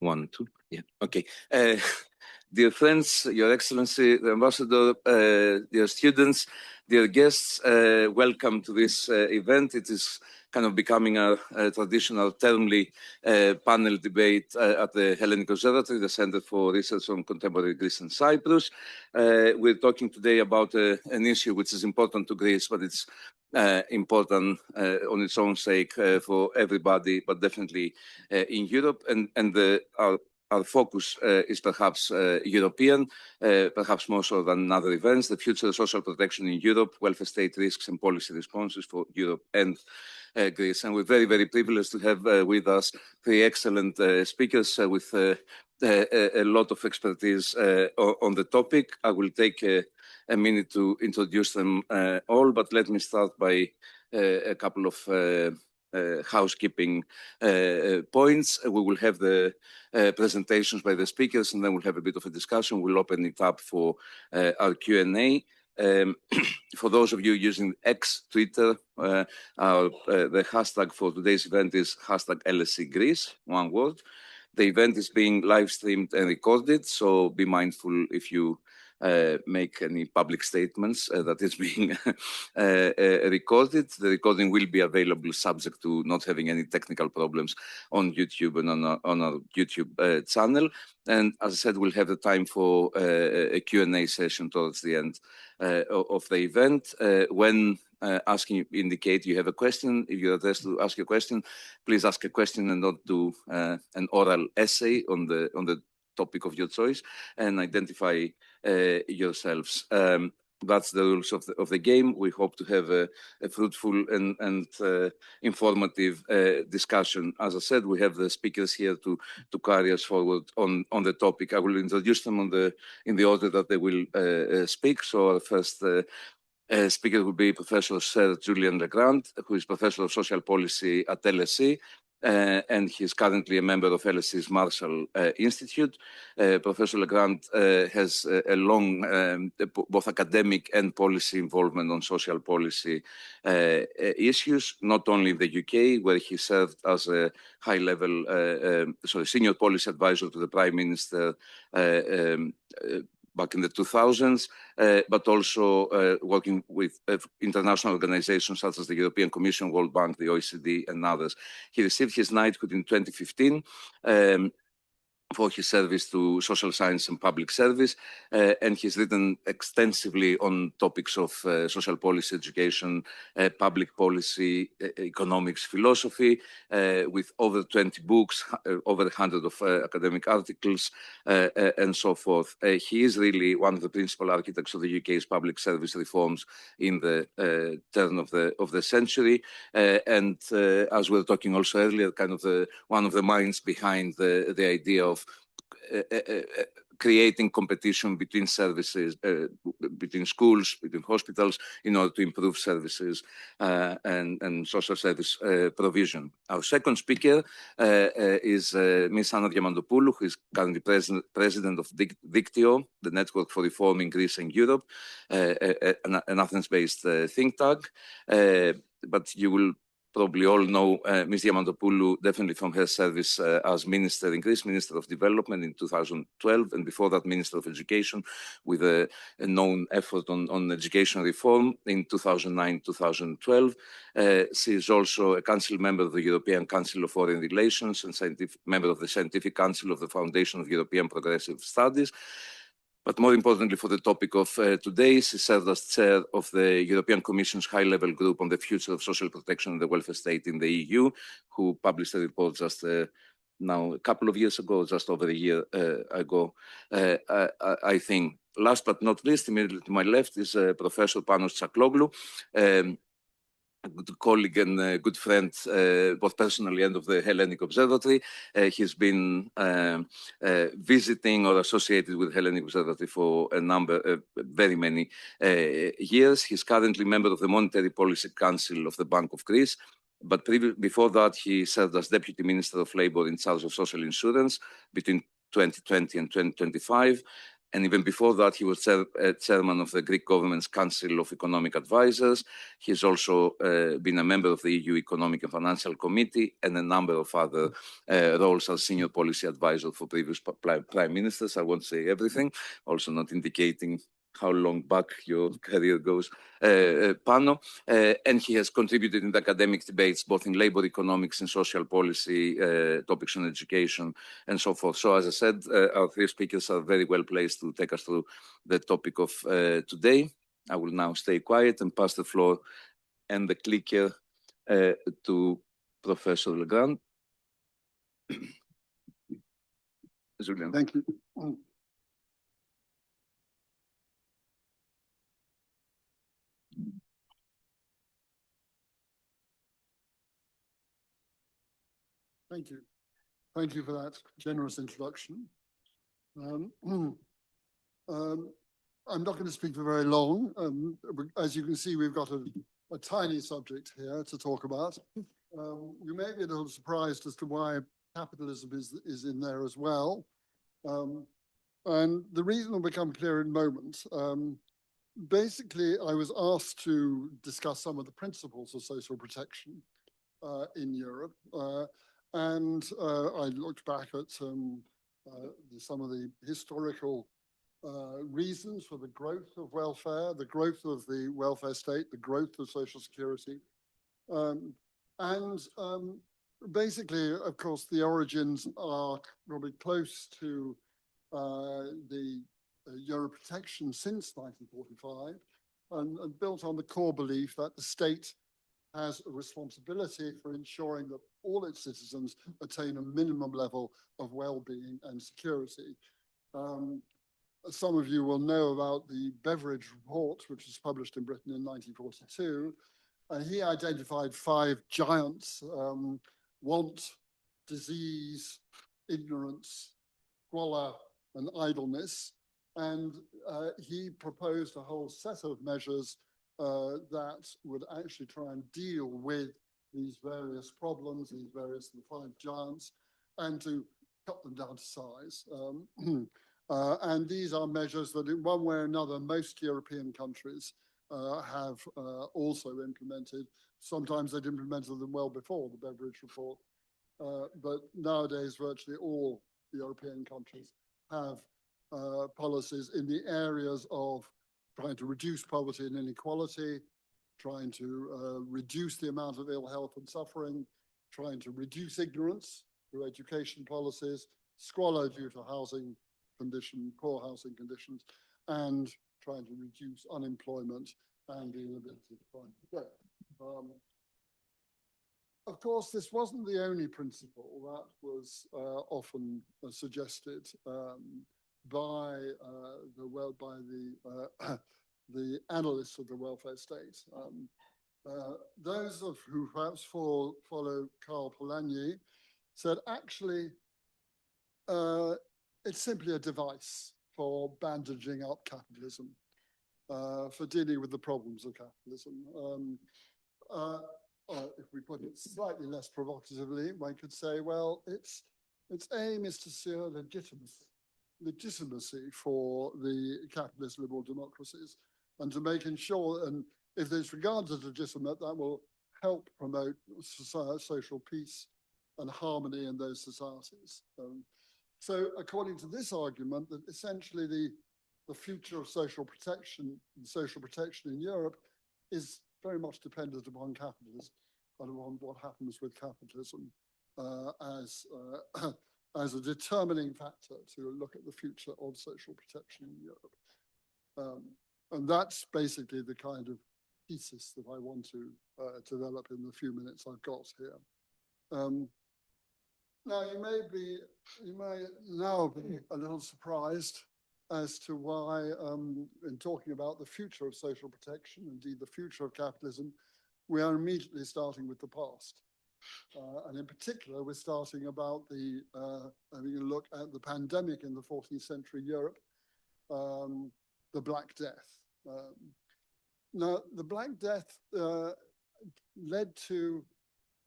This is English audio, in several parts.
1, 2, yeah, okay. Dear friends, Your Excellency, the Ambassador, dear students, dear guests, welcome to this event. It is kind of becoming a traditional termly panel debate at the Hellenic Observatory, the Center for Research on Contemporary Greece and Cyprus. We're talking today about an issue which is important to Greece, but it's important on its own sake for everybody, but definitely in Europe. And our focus is perhaps European, perhaps more so than other events, the future of social protection in Europe, welfare state risks and policy responses for Europe and Greece. And we're very, very privileged to have with us three excellent speakers with a lot of expertise on the topic. I will take a minute to introduce them all, but let me start by a couple of housekeeping points. We will have the presentations by the speakers, and then we'll have a bit of a discussion. We'll open it up for our Q&A. For those of you using X, Twitter, the hashtag for today's event is hashtag LSE Greece, one word. The event is being live streamed and recorded, so be mindful if you make any public statements that is being recorded. The recording will be available subject to not having any technical problems on YouTube and on our YouTube channel. And as I said, we'll have the time for a Q&A session towards the end of the event. When asking you indicate you have a question, if you're addressed to ask a question, please ask a question and not do an oral essay on the topic of your choice, and identify yourselves. That's the rules of the game. We hope to have a fruitful and informative discussion. As I said, we have the speakers here to carry us forward on the topic. I will introduce them in the order that they will speak. So our first speaker will be Professor Sir Julian Legrand, who is Professor of Social Policy at LSE. And he's currently a member of LSE's Marshall Institute. Professor Legrand has a long both academic and policy involvement on social policy issues, not only in the UK, where he served as a high-level, senior policy advisor to the Prime Minister back in the 2000s, but also working with international organizations such as the European Commission, World Bank, the OECD, and others. He received his knighthood in 2015 for his service to social science and public service, and he's written extensively on topics of social policy, education, public policy, economics, philosophy, with over 20 books, over 100 of academic articles, and so forth. He is really one of the principal architects of the UK's public service reforms in the turn of the century, and as we were talking also earlier, kind of one of the minds behind the idea of creating competition between services, between schools, between hospitals, in order to improve services and social service provision. Our second speaker is Ms. Diamantopoulou, who is currently president of DIKTIO, the Network for Reforming Greece and Europe, an Athens-based think tank. But you will probably all know Ms. Diamantopoulou definitely from her service as Minister in Greece, Minister of Development in 2012, and before that Minister of Education, with a known effort on education reform in 2009-2012. She is also a council member of the European Council of Foreign Relations and member of the Scientific Council of the Foundation of European Progressive Studies. But more importantly for the topic of today, she served as chair of the European Commission's high-level group on the future of social protection and the welfare state in the EU, who published a report just now a couple of years ago, just over a year ago, I think. Last but not least, immediately to my left is Professor Panos Tskaloglou, a good colleague and a good friend, both personally and of the Hellenic Observatory. He's been visiting or associated with Hellenic Observatory for very many years. He's currently member of the Monetary Policy Council of the Bank of Greece. But before that, he served as Deputy Minister of Labour in charge of social insurance between 2020 and 2025. And even before that, he was chairman of the Greek government's Council of Economic Advisors. He has also been a member of the EU Economic and Financial Committee and a number of other roles as senior policy advisor for previous prime ministers. I won't say everything, also not indicating how long back your career goes, Pano. And he has contributed in the academic debates, both in labor economics and social policy, topics on education, and so forth. So as I said, our three speakers are very well placed to take us through the topic of today. I will now stay quiet and pass the floor and the clicker to Professor Legrand. Julian. Thank you. Thank you. Thank you for that generous introduction. I'm not going to speak for very long. As you can see, we've got a tiny subject here to talk about. You may be a little surprised as to why capitalism is in there as well. And the reason will become clear in a moment. Basically, I was asked to discuss some of the principles of social protection in Europe. And I looked back at some of the historical reasons for the growth of welfare, the growth of the welfare state, the growth of social security. Basically, of course, the origins are probably close to the Europrotection since 1945 and built on the core belief that the state has a responsibility for ensuring that all its citizens attain a minimum level of well-being and security. Some of you will know about the Beveridge Report, which was published in Britain in 1942. He identified 5 giants: want, disease, ignorance, squalor, and idleness. And he proposed a whole set of measures that would actually try and deal with these various problems, these various 5 giants, and to cut them down to size. And these are measures that in one way or another, most European countries have also implemented. Sometimes they'd implemented them well before the Beveridge Report. But nowadays, virtually all European countries have policies in the areas of trying to reduce poverty and inequality, trying to reduce the amount of ill health and suffering, trying to reduce ignorance through education policies, squalor due to housing condition, poor housing conditions, and trying to reduce unemployment and the inability to find work. Of course, this wasn't the only principle that was often suggested by the analysts of the welfare state. Those of who perhaps follow Karl Polanyi said, actually, it's simply a device for bandaging up capitalism, for dealing with the problems of capitalism. If we put it slightly less provocatively, one could say, well, its aim is to secure legitimacy for the capitalist liberal democracies, and to make sure, and if it's regarded as legitimate, that will help promote social peace and harmony in those societies. So according to this argument, that essentially the future of social protection in Europe is very much dependent upon capitalism and on what happens with capitalism as a determining factor to look at the future of social protection in Europe. And that's basically the kind of thesis that I want to develop in the few minutes I've got here. Now, you may now be a little surprised as to why, in talking about the future of social protection, indeed the future of capitalism, we are immediately starting with the past. And in particular, we're starting about having a look at the pandemic in the 14th century Europe, the Black Death. Now, the Black Death led to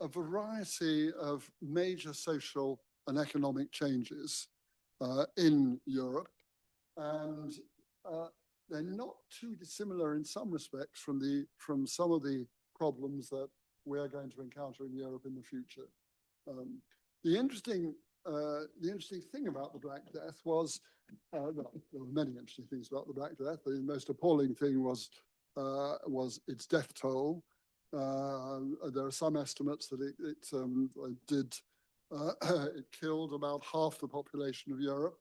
a variety of major social and economic changes in Europe. and they're not too dissimilar in some respects from some of the problems that we are going to encounter in Europe in the future. The interesting thing about the Black Death was, well, there were many interesting things about the Black Death. The most appalling thing was its death toll. There are some estimates that it killed about half the population of Europe.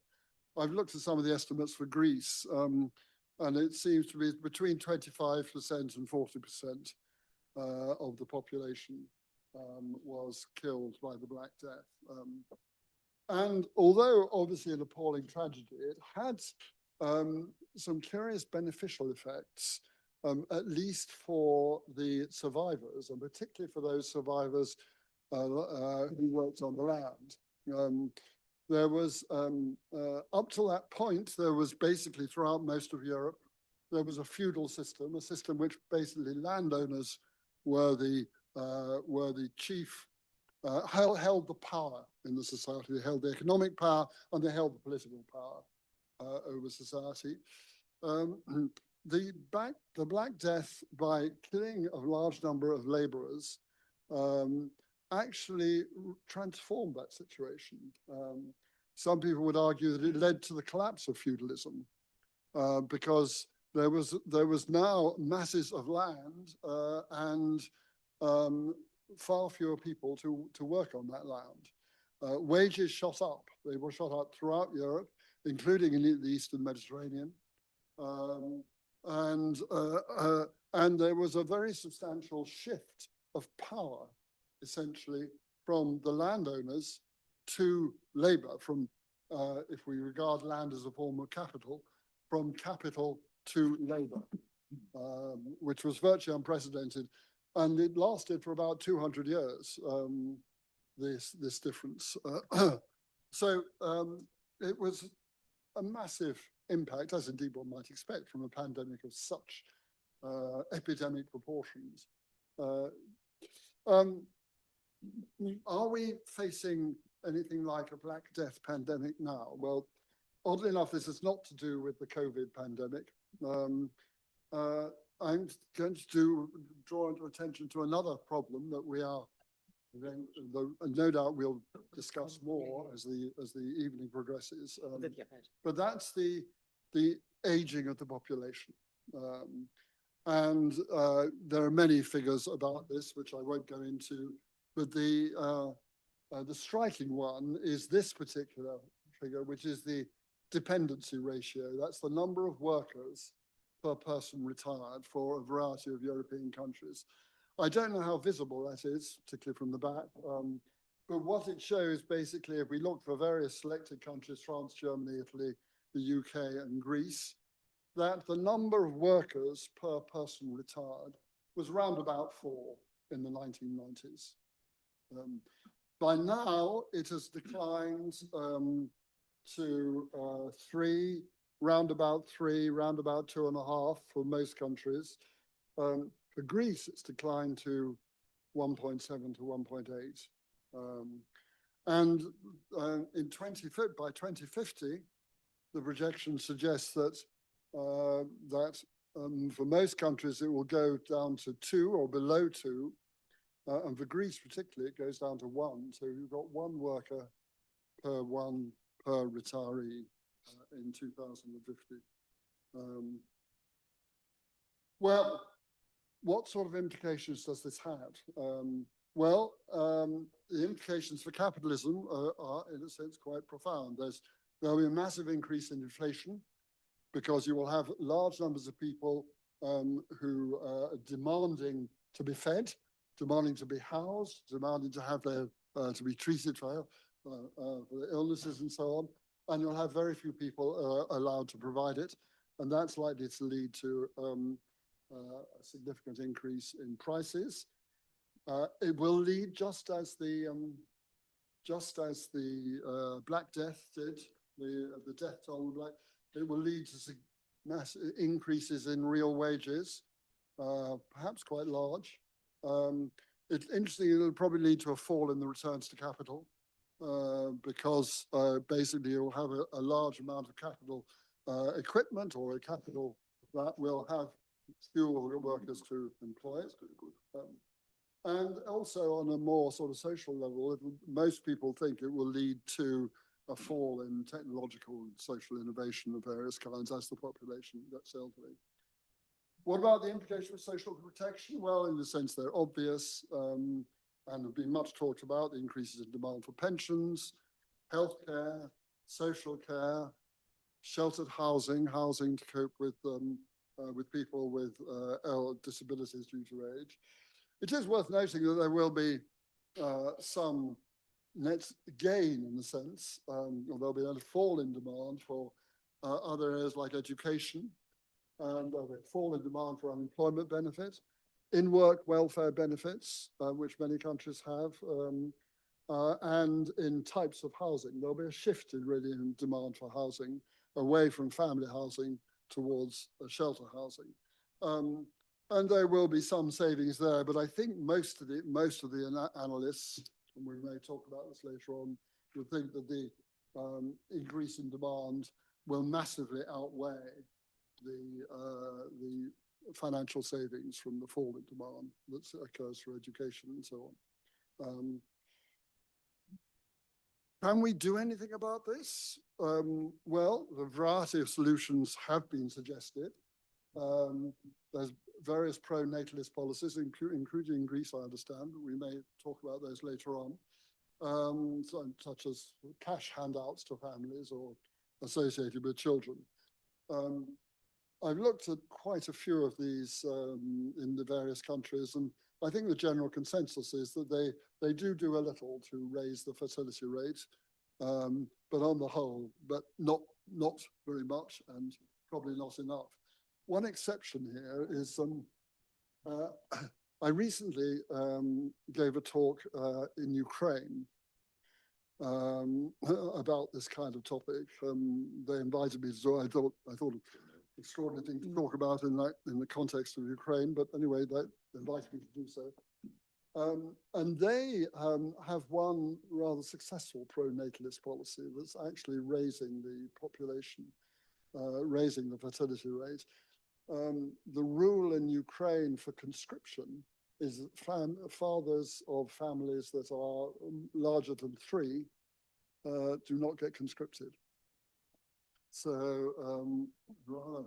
I've looked at some of the estimates for Greece, and it seems to be between 25% and 40% of the population was killed by the Black Death. And although obviously an appalling tragedy, it had some curious beneficial effects, at least for the survivors, and particularly for those survivors who worked on the land. There was, up to that point, there was basically throughout most of Europe, there was a feudal system, a system which basically landowners were the chief, held the power in the society. They held the economic power and they held the political power over society. The Black Death, by killing a large number of laborers, actually transformed that situation. Some people would argue that it led to the collapse of feudalism because there was now masses of land and far fewer people to work on that land. Wages shot up. They were shot up throughout Europe, including in the Eastern Mediterranean. And there was a very substantial shift of power, essentially, from the landowners to labor, from, if we regard land as a form of capital, from capital to labor, which was virtually unprecedented. And it lasted for about 200 years, this difference. So it was a massive impact, as indeed one might expect from a pandemic of such epidemic proportions. Are we facing anything like a Black Death pandemic now? Well, oddly enough, this is not to do with the COVID pandemic. I'm going to draw attention to another problem that we are, no doubt we'll discuss more as the evening progresses. But that's the aging of the population. And there are many figures about this, which I won't go into, but the striking one is this particular figure, which is the dependency ratio. That's the number of workers per person retired for a variety of European countries. I don't know how visible that is, particularly from the back, but what it shows basically, if we look for various selected countries, France, Germany, Italy, the UK and Greece, that the number of workers per person retired was round about 4 in the 1990s. By now, it has declined to 3, round about 2.5 for most countries. For Greece, it's declined to 1.7 to 1.8. And by 2050, the projection suggests that for most countries, it will go down to 2 or below 2. And for Greece particularly, it goes down to 1. So you've got 1 worker per retiree in 2050. Well, what sort of implications does this have? Well, the implications for capitalism are, in a sense, quite profound. There'll be a massive increase in inflation because you will have large numbers of people who are demanding to be fed, demanding to be housed, demanding to have their to be treated for their illnesses and so on. And you'll have very few people allowed to provide it, and that's likely to lead to a significant increase in prices. It will lead, just as the Black Death did, the death toll, it will lead to massive increases in real wages, perhaps quite large. It's interesting, it'll probably lead to a fall in the returns to capital because basically you'll have a large amount of capital equipment or a capital that will have skilled workers to employ it. And also on a more sort of social level, most people think it will lead to a fall in technological and social innovation of various kinds as the population gets elderly. What about the implications of social protection? Well, in the sense they're obvious and have been much talked about, the increases in demand for pensions, healthcare, social care, sheltered housing, housing to cope with people with disabilities due to age. It is worth noting that there will be some net gain in a sense, or there'll be a fall in demand for other areas like education, and there'll be a fall in demand for unemployment benefits, in-work welfare benefits, which many countries have, and in types of housing. There'll be a shift in demand for housing away from family housing towards shelter housing. And there will be some savings there, but I think most of the analysts, and we may talk about this later on, would think that the increase in demand will massively outweigh the financial savings from the fall in demand that occurs for education and so on. Can we do anything about this? Well, a variety of solutions have been suggested. There's various pro-natalist policies, including in Greece, I understand. We may talk about those later on, such as cash handouts to families or associated with children. I've looked at quite a few of these in the various countries, and I think the general consensus is that they do a little to raise the fertility rate, but on the whole, but not very much, and probably not enough. One exception here is I recently gave a talk in Ukraine about this kind of topic. They invited me, so I thought extraordinary thing to talk about in the context of Ukraine, but anyway, they invited me to do so. And they have one rather successful pro-natalist policy that's actually raising the population, raising the fertility rate. The rule in Ukraine for conscription is that fathers of families that are larger than 3 do not get conscripted. So I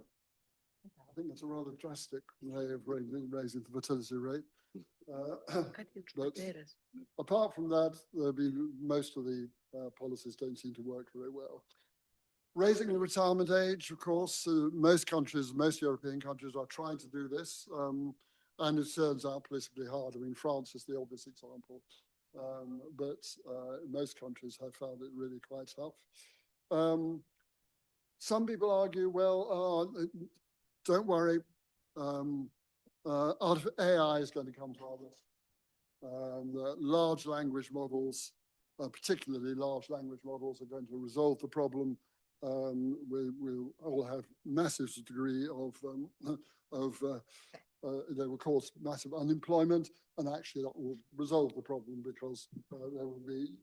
think it's a rather drastic way of raising the fertility rate. But apart from that, most of the policies don't seem to work very well. Raising the retirement age, of course, most European countries are trying to do this, and it turns out politically hard. I mean, France is the obvious example, but most countries have found it really quite tough. Some people argue, well, don't worry, AI is going to come to our this. Large language models, particularly large language models, are going to resolve the problem. We'll all have massive degree of they will cause massive unemployment, and actually that will resolve the problem because there will be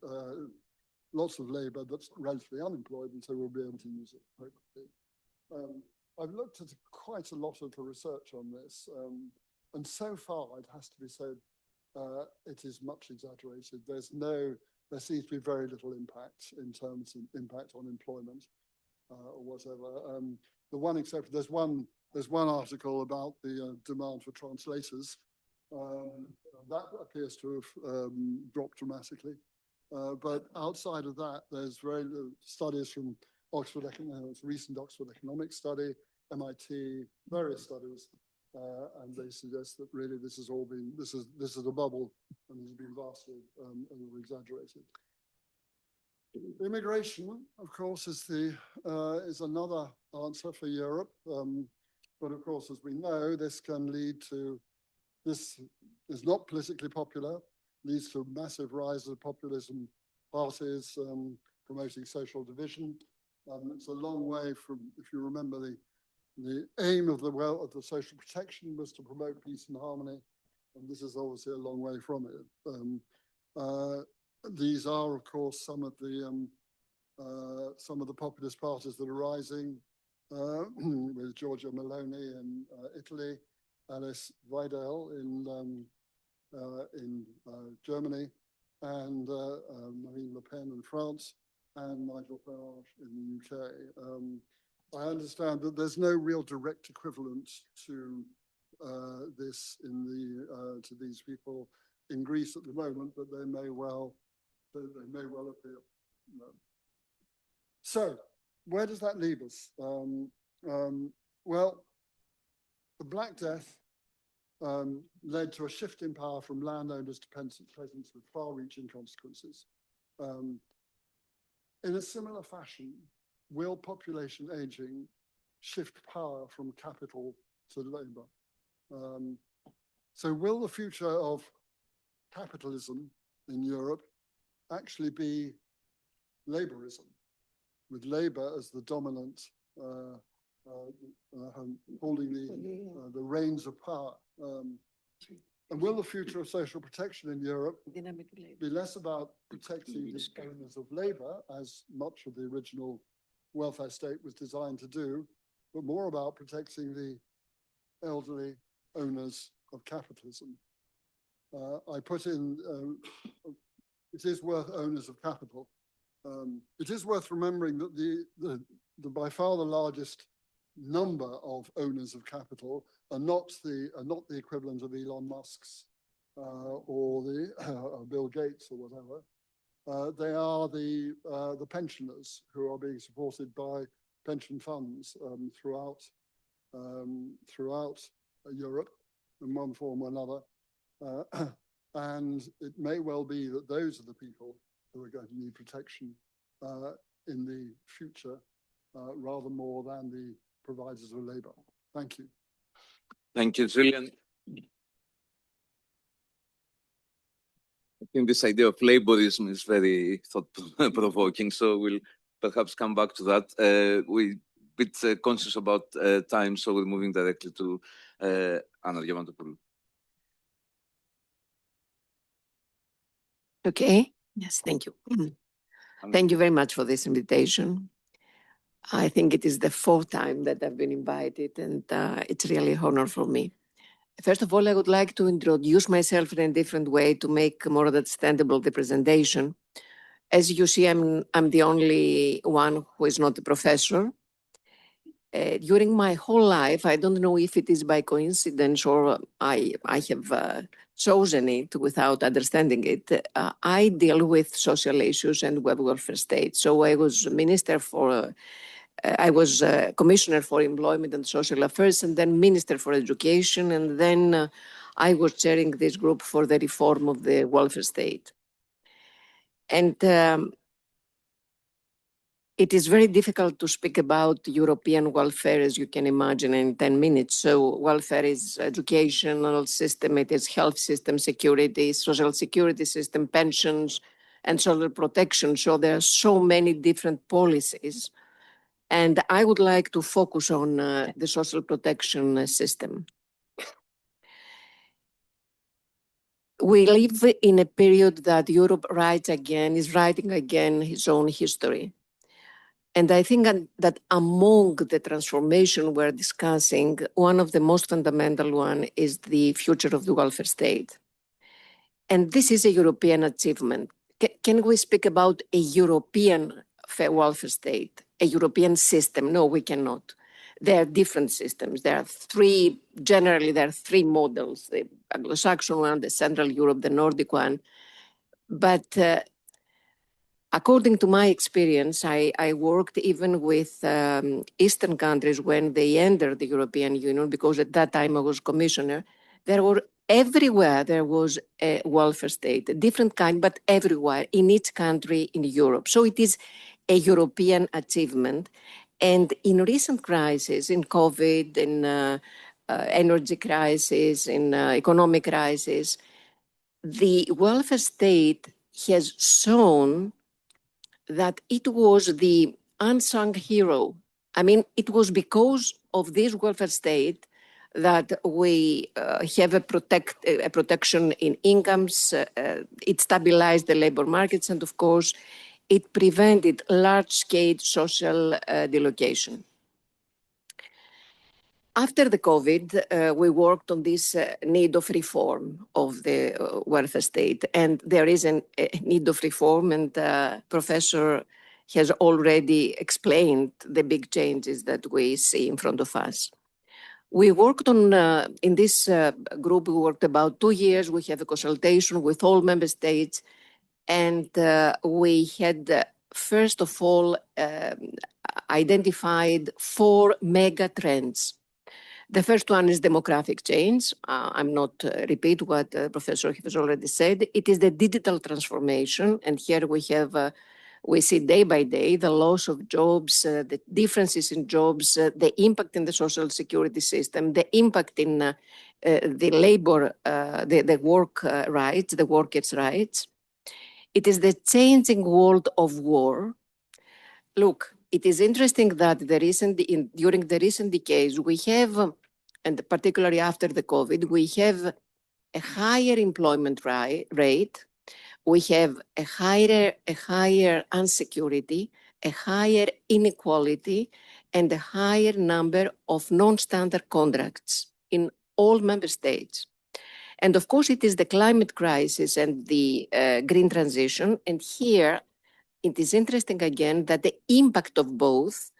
lots of labour that's relatively unemployed, and so we'll be able to use it, hopefully. I've looked at quite a lot of the research on this, and so far it has to be said it is much exaggerated. There seems to be very little impact in terms of impact on employment or whatever. The one exception, there's one article about the demand for translators. That appears to have dropped dramatically. But outside of that, there's very studies from Oxford, recent Oxford economic study, MIT, various studies, and they suggest that really this is a bubble and has been vastly over-exaggerated. Immigration, of course, is another answer for Europe, but of course, as we know, this can lead to, this is not politically popular, leads to massive rise of populism parties promoting social division. It's a long way from, if you remember, the aim of the social protection was to promote peace and harmony, and this is obviously a long way from it. These are, of course, some of the populist parties that are rising. with Giorgia Meloni in Italy, Alice Weidel in Germany, and Marine Le Pen in France, and Nigel Farage in the UK. I understand that there's no real direct equivalent to this to these people in Greece at the moment, but they may well appear. No. So, where does that leave us? Well, the Black Death led to a shift in power from landowners to peasants with far-reaching consequences. In a similar fashion, will population aging shift power from capital to labor? So will the future of capitalism in Europe actually be laborism, with labor as the dominant, holding the reins of power? And will the future of social protection in Europe be less about protecting the owners of labor, as much of the original welfare state was designed to do, but more about protecting the elderly owners of capitalism? I put in, it is worth owners of capital. It is worth remembering that the by far the largest number of owners of capital are not the equivalent of Elon Musk's or the Bill Gates or whatever. They are the pensioners who are being supported by pension funds throughout Europe in one form or another. And it may well be that those are the people who are going to need protection in the future, rather more than the providers of labor. Thank you. Thank you, Julian. I think this idea of laborism is very thought-provoking, so we'll perhaps come back to that. We're a bit conscious about time, so we're moving directly to Anna Diamantopoulou. Okay. Yes, thank you. Thank you very much for this invitation. I think it is the fourth time that I've been invited, and it's really an honor for me. First of all, I would like to introduce myself in a different way to make more understandable the presentation. As you see, I'm the only one who is not a professor. During my whole life, I don't know if it is by coincidence or I have chosen it without understanding it. I deal with social issues and welfare state. So I was commissioner for employment and social affairs, and then minister for education, and then I was chairing this group for the reform of the welfare state. And it is very difficult to speak about European welfare, as you can imagine, in 10 minutes. So welfare is educational system, it is health system, security, social security system, pensions, and social protection. So there are so many different policies. And I would like to focus on the social protection system. We live in a period that Europe is writing again its own history. And I think that among the transformation we're discussing, one of the most fundamental one is the future of the welfare state. And this is a European achievement. Can we speak about a European welfare state, a European system? No, we cannot. There are different systems. Generally, there are three models, the Anglo-Saxon one, the Central Europe, the Nordic one. But according to my experience, I worked even with Eastern countries when they entered the European Union, because at that time I was commissioner. Everywhere there was a welfare state, a different kind, but everywhere, in each country in Europe. So it is a European achievement. And in recent crises, in COVID, in energy crisis, in economic crisis, the welfare state has shown that it was the unsung hero. I mean, it was because of this welfare state that we have a protection in incomes. It stabilized the labor markets, and of course, it prevented large-scale social delocation. after the COVID, we worked on this need of reform of the welfare state, and there is a need of reform, and Professor has already explained the big changes that we see in front of us. We worked on, in this group, we worked about 2 years. We have a consultation with all member states, and we had, first of all, identified 4 mega trends. The first one is demographic change. I'm not repeat what Professor has already said. It is the digital transformation, and here we have we see day by day the loss of jobs, the differences in jobs, the impact in the social security system, the impact in the labor, the work rights, the workers' rights. It is the changing world of war. Look, it is interesting that during the recent decades, we have, and particularly after the COVID, we have a higher employment rate, we have a higher insecurity, a higher inequality, and a higher number of non-standard contracts in all member states. And of course, it is the climate crisis and the green transition. And here, it is interesting again that the impact of both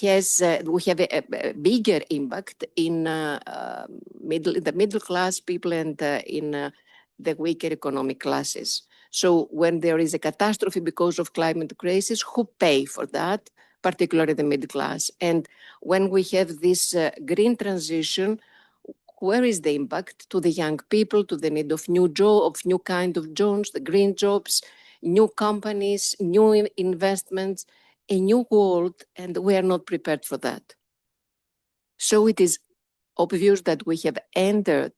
has, we have a bigger impact in the middle class people and in the weaker economic classes. So when there is a catastrophe because of climate crisis, who pay for that? Particularly the middle class. And when we have this green transition, where is the impact to the young people, to the need of new jobs, new kind of jobs, the green jobs, new companies, new investments, a new world, and we are not prepared for that. So it is obvious that we have entered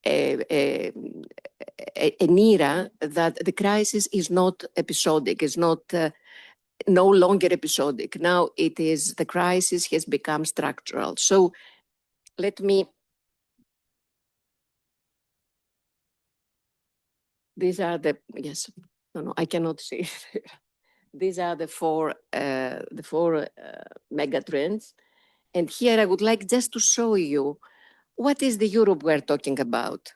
an era that the crisis is not episodic, is not no longer episodic. Now it is, the crisis has become structural. So let me, these are the, yes, no, I cannot see. These are the four mega trends. And here I would like just to show you what is the Europe we're talking about.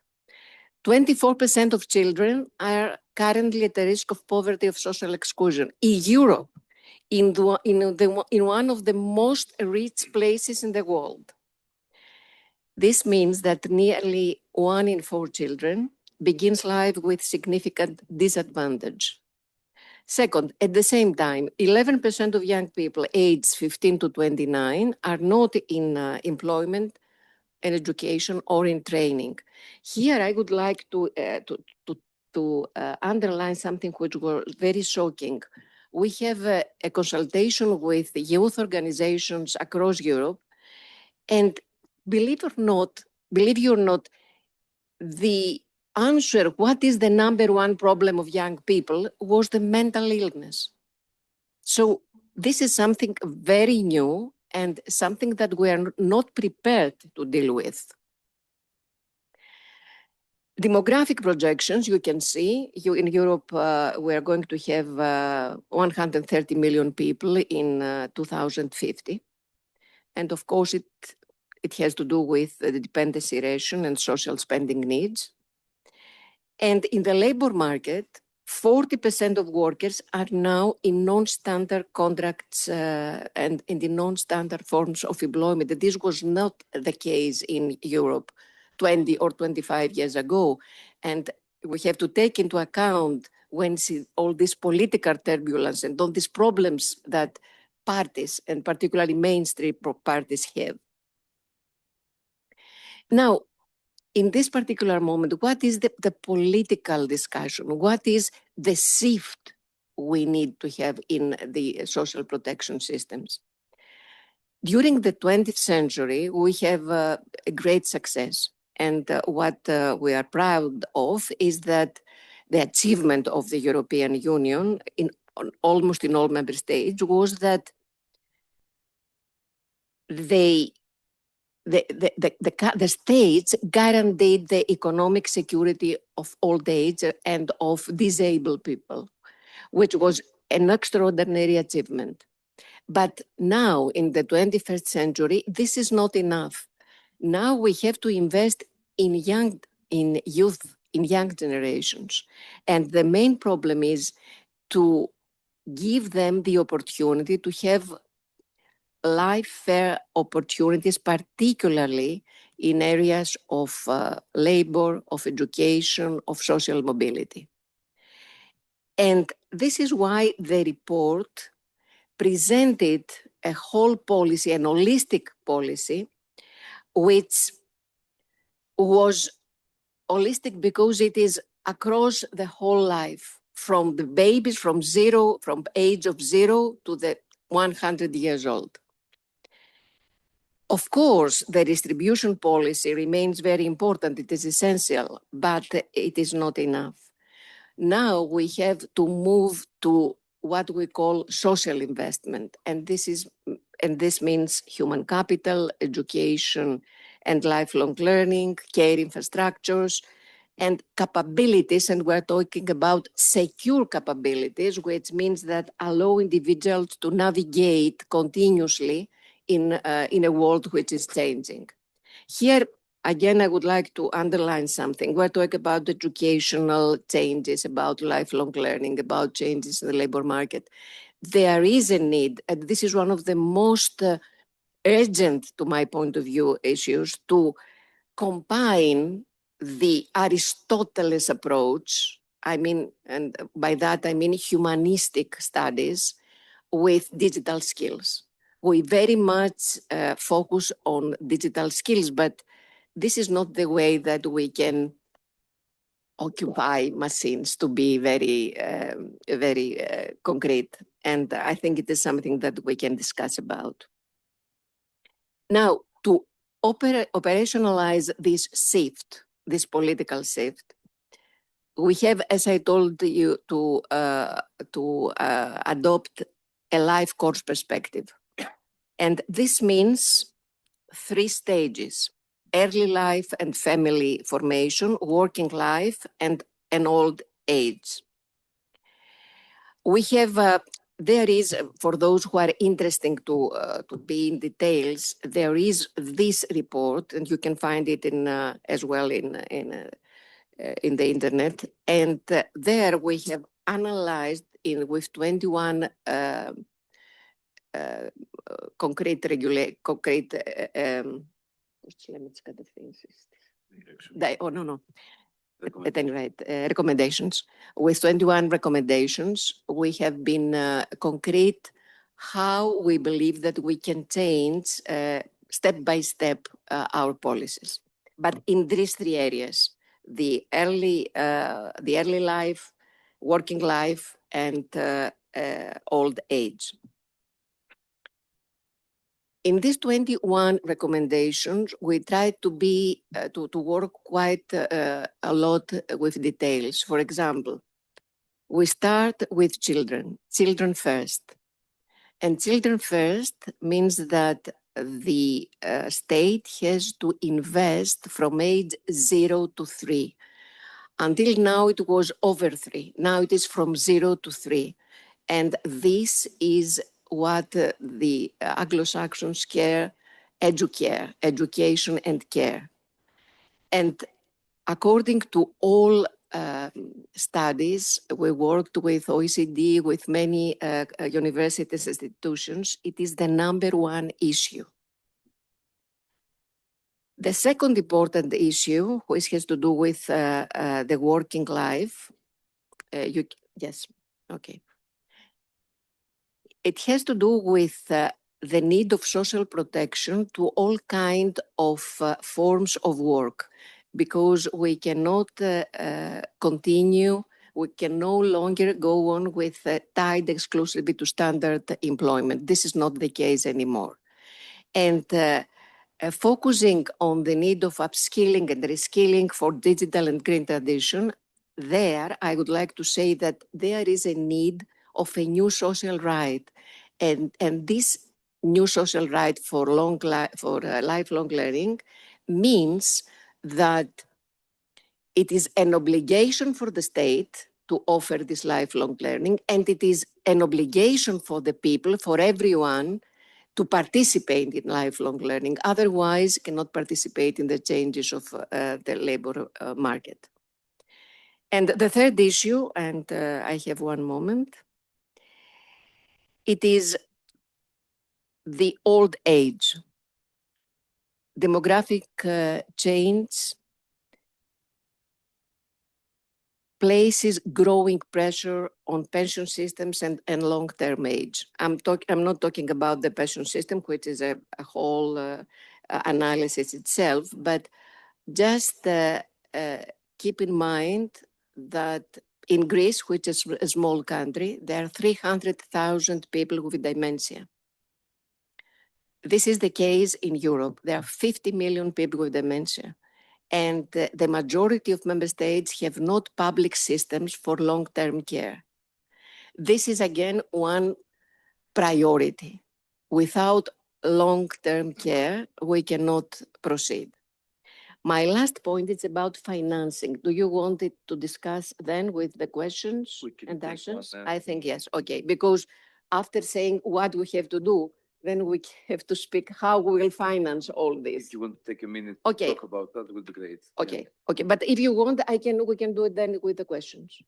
24% of children are currently at the risk of poverty of social exclusion in Europe, in one of the most rich places in the world. This means that nearly 1 in 4 children begins life with significant disadvantage. Second, at the same time, 11% of young people aged 15 to 29 are not in employment and education or in training. Here, I would like to underline something which was very shocking. We have a consultation with youth organizations across Europe, and believe you or not, the answer, what is the number one problem of young people, was the mental illness. So this is something very new and something that we are not prepared to deal with. Demographic projections, you can see, in Europe, we are going to have 130 million people in 2050. And of course, it has to do with the dependency ratio and social spending needs. And in the labor market, 40% of workers are now in non-standard contracts and in the non-standard forms of employment. This was not the case in Europe 20 or 25 years ago. And we have to take into account when see all this political turbulence and all these problems that parties, and particularly mainstream parties, have. Now, in this particular moment, what is the political discussion? What is the shift we need to have in the social protection systems? During the 20th century, we have a great success. And what we are proud of is that the achievement of the European Union almost in all member states was that the states guaranteed the economic security of old age and of disabled people, which was an extraordinary achievement. But now, in the 21st century, this is not enough. Now we have to invest in youth, in young generations. And the main problem is to give them the opportunity to have life fair opportunities, particularly in areas of labor, of education, of social mobility. And this is why the report presented a whole policy, an holistic policy, which was holistic because it is across the whole life, from the babies, from age of 0 to the 100 years old. Of course, the distribution policy remains very important. It is essential, but it is not enough. Now we have to move to what we call social investment, and this means human capital, education, and lifelong learning, care infrastructures, and capabilities. And we're talking about secure capabilities, which means that allow individuals to navigate continuously in a world which is changing. Here, again, I would like to underline something. We're talking about educational changes, about lifelong learning, about changes in the labor market. There is a need, and this is one of the most urgent, to my point of view, issues, to combine the Aristoteles approach, and by that I mean humanistic studies, with digital skills. We very much focus on digital skills, but this is not the way that we can occupy machines, to be very concrete. And I think it is something that we can discuss about. Now, to operationalize this shift, this political shift, we have, as I told you, to adopt a life course perspective. And this means 3 stages: early life and family formation, working life, and an old age. We have, there is, for those who are interested to be in details, there is this report, and you can find it in as well in the internet. And there we have analyzed with 21 concrete at any rate, recommendations. With 21 recommendations, we have been concrete how we believe that we can change step by step our policies. But in these 3 areas, the early life, working life, and old age. In these 21 recommendations, we try to be to work quite a lot with details. For example, we start with children first. And children first means that the state has to invest from age 0 to 3. Until now, it was over 3. Now it is from 0 to 3. And this is what the Anglo-Saxons call educare, education and care. And according to all studies, we worked with OECD, with many universities, institutions, it is the #1 issue. The second important issue, which has to do with the working life, yes, okay. It has to do with the need of social protection to all kinds of forms of work, because we cannot continue, we can no longer go on with tied exclusively to standard employment. This is not the case anymore. And focusing on the need of upskilling and reskilling for digital and green transition, there I would like to say that there is a need of a new social right. And this new social right for lifelong learning means that it is an obligation for the state to offer this lifelong learning, and it is an obligation for the people, for everyone, to participate in lifelong learning. Otherwise, cannot participate in the changes of the labor market. And the third issue, and I have one moment, it is the old age. Demographic change places growing pressure on pension systems and long-term age. I'm not talking about the pension system, which is a whole analysis itself, but just keep in mind that in Greece, which is a small country, there are 300,000 people with dementia. This is the case in Europe. There are 50 million people with dementia. And the majority of member states have not public systems for long-term care. This is again one priority. Without long-term care, we cannot proceed. My last point is about financing. Do you want it to discuss then with the questions and answers? I think yes, okay, because after saying what we have to do, then we have to speak how we will finance all this. If you want to take a minute Okay. to talk about that, would be great. Okay, Yeah. okay, but if you want, we can do it then with the questions.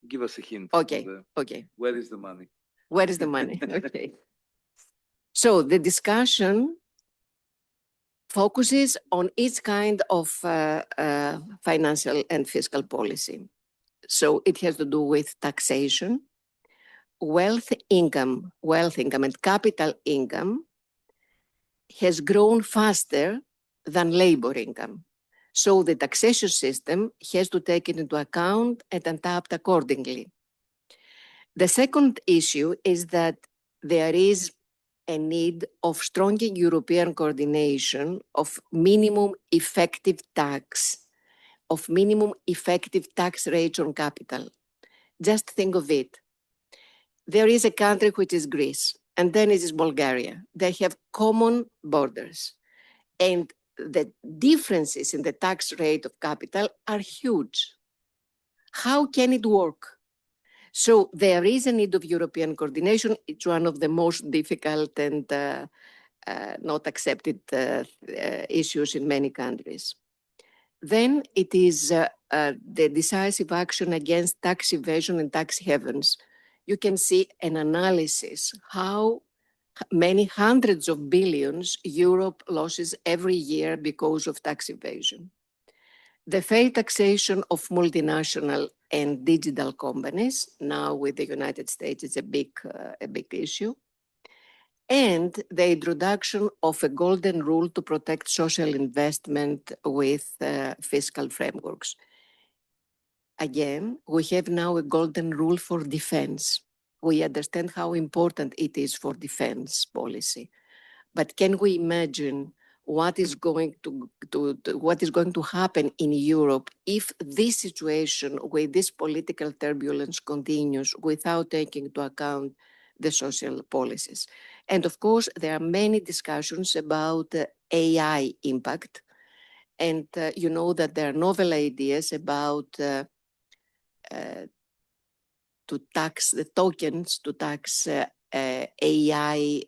Give us a hint. Okay, okay. Where is the money? Where is the money? Okay. So the discussion focuses on each kind of financial and fiscal policy. So it has to do with taxation, wealth income and capital income has grown faster than labor income. So the taxation system has to take it into account and adapt accordingly. The second issue is that there is a need of stronger European coordination of minimum effective tax rates on capital. Just think of it. There is a country which is Greece, and then it is Bulgaria. They have common borders. And the differences in the tax rate of capital are huge. How can it work? So there is a need of European coordination. It's one of the most difficult and not accepted issues in many countries. Then it is the decisive action against tax evasion and tax havens. You can see an analysis how many hundreds of billions Europe loses every year because of tax evasion. The fair taxation of multinational and digital companies, now with the United States, is a big issue. And the introduction of a golden rule to protect social investment with fiscal frameworks. Again, we have now a golden rule for defense. We understand how important it is for defense policy. But can we imagine what is going to happen in Europe if this situation with this political turbulence continues without taking into account the social policies? And of course, there are many discussions about AI impact. And you know that there are novel ideas about to tax the tokens, to tax AI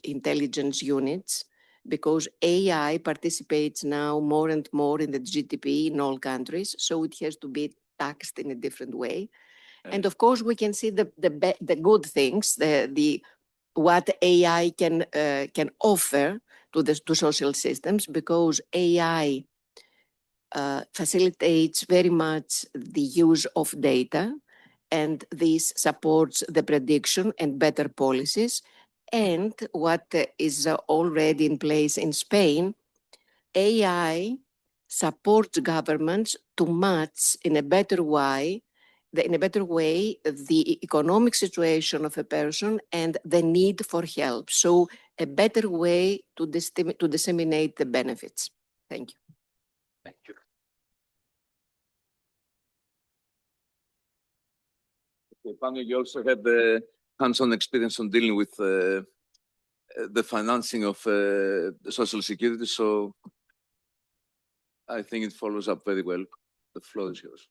intelligence units, because AI participates now more and more in the GDP in all countries, so it has to be taxed in a different way. And of course, we can see the good things, what AI can offer to social systems, because AI facilitates very much the use of data, and this supports the prediction and better policies. And what is already in place in Spain, AI supports governments to match in a better way the economic situation of a person and the need for help. So a better way to disseminate the benefits. Thank you. Thank you. Okay, Panos, you also have hands-on experience on dealing with the financing of social security, so I think it follows up very well. The floor is yours.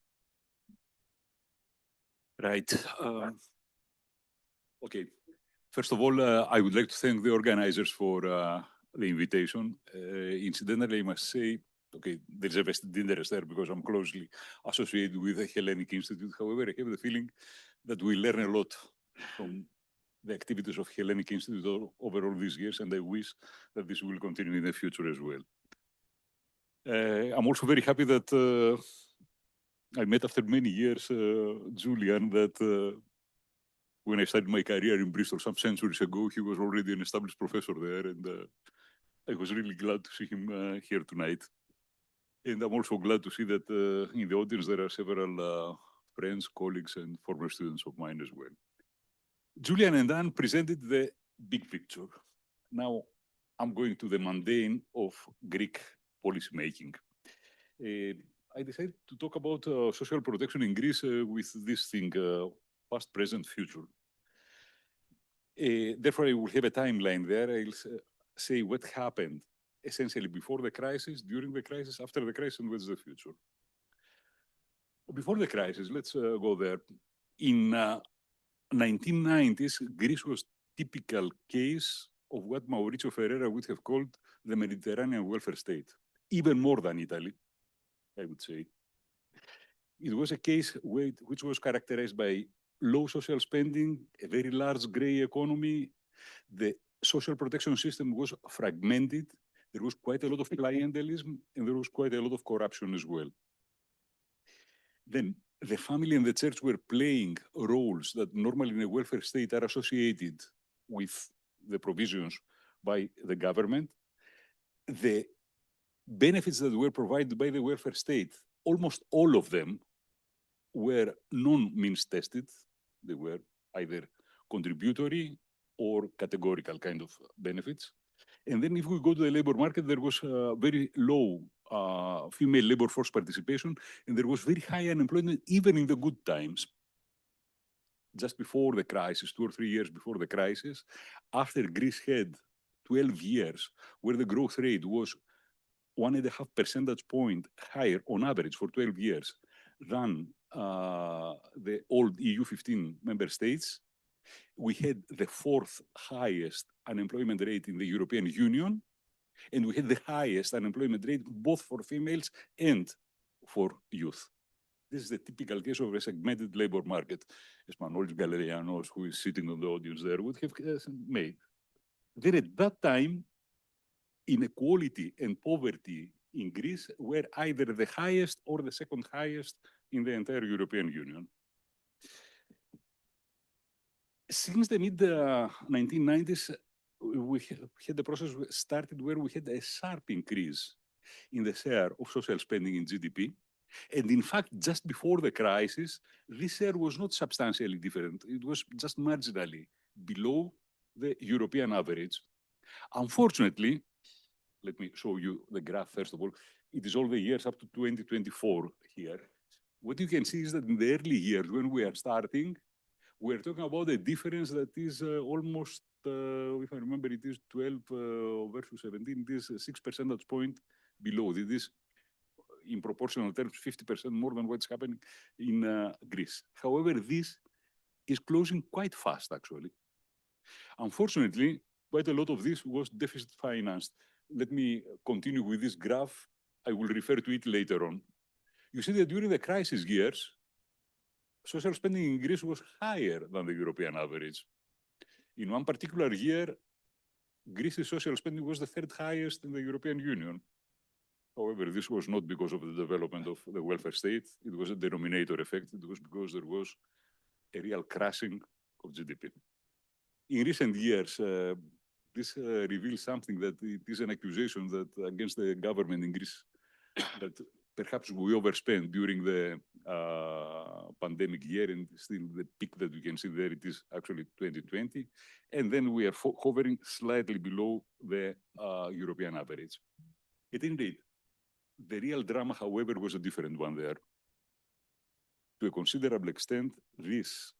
Right. Okay. First of all, I would like to thank the organizers for the invitation. Incidentally, I must say, okay, there's a vested interest there because I'm closely associated with the Hellenic Institute. However, I have the feeling that we learn a lot from the activities of Hellenic Institute over all these years, and I wish that this will continue in the future as well. I'm also very happy that I met after many years Julian, that when I started my career in Bristol some centuries ago, he was already an established professor there, and I was really glad to see him here tonight. And I'm also glad to see that in the audience there are several friends, colleagues, and former students of mine as well. Julian and Dan presented the big picture. Now I'm going to the mundane of Greek policymaking. I decided to talk about social protection in Greece with this thing, past, present, future. Therefore, I will have a timeline there. I'll say what happened essentially before the crisis, during the crisis, after the crisis, and what's the future. Before the crisis, let's go there. In 1990s, Greece was typical case of what Mauricio Ferreira would have called the Mediterranean welfare state, even more than Italy, I would say. It was a case which was characterized by low social spending, a very large grey economy. The social protection system was fragmented. There was quite a lot of clientelism, and there was quite a lot of corruption as well. Then the family and the church were playing roles that normally in a welfare state are associated with the provisions by the government. The benefits that were provided by the welfare state, almost all of them were non-means tested. They were either contributory or categorical kind of benefits. And then if we go to the labor market, there was very low female labor force participation, and there was very high unemployment even in the good times. Just before the crisis, 2 or 3 years before the crisis, after Greece had 12 years where the growth rate was 1.5 percentage point higher on average for 12 years than the old EU 15 member states, we had the 4th highest unemployment rate in the European Union, and we had the highest unemployment rate both for females and for youth. This is the typical case of a segmented labor market, as Panos Galerianos, who is sitting on the audience there, would have made. Then at that time, inequality and poverty in Greece were either the highest or the second highest in the entire European Union. Since the mid-1990s, we had the process started where we had a sharp increase in the share of social spending in GDP. And in fact, just before the crisis, this share was not substantially different. It was just marginally below the European average. Unfortunately, let me show you the graph first of all. It is all the years up to 2024 here. What you can see is that in the early years, when we are starting, we're talking about a difference that is almost, if I remember, it is 12 versus 17, it is 6 percentage point below. It is, in proportional terms, 50% more than what's happening in Greece. However, this is closing quite fast, actually. Unfortunately, quite a lot of this was deficit financed. Let me continue with this graph. I will refer to it later on. You see that during the crisis years, social spending in Greece was higher than the European average. In one particular year, Greece's social spending was the 3rd highest in the European Union. However, this was not because of the development of the welfare state. It was a denominator effect. It was because there was a real crashing of GDP. In recent years, this reveals something that it is an accusation that against the government in Greece that perhaps we overspent during the pandemic year, and still the peak that we can see there, it is actually 2020. And then we are hovering slightly below the European average. At any rate, the real drama, however, was a different one there. To a considerable extent, this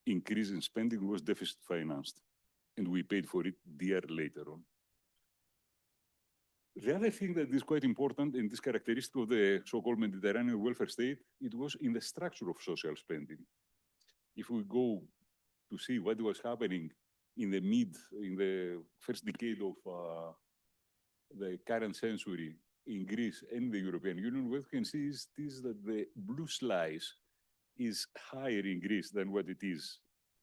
increase in spending was deficit financed, and we paid for it dear later on. The other thing that is quite important in this characteristic of the so-called Mediterranean welfare state, it was in the structure of social spending. if we go to see what was happening in the first decade of the current century in Greece and the European Union, what we can see is that the blue slice is higher in Greece than what it is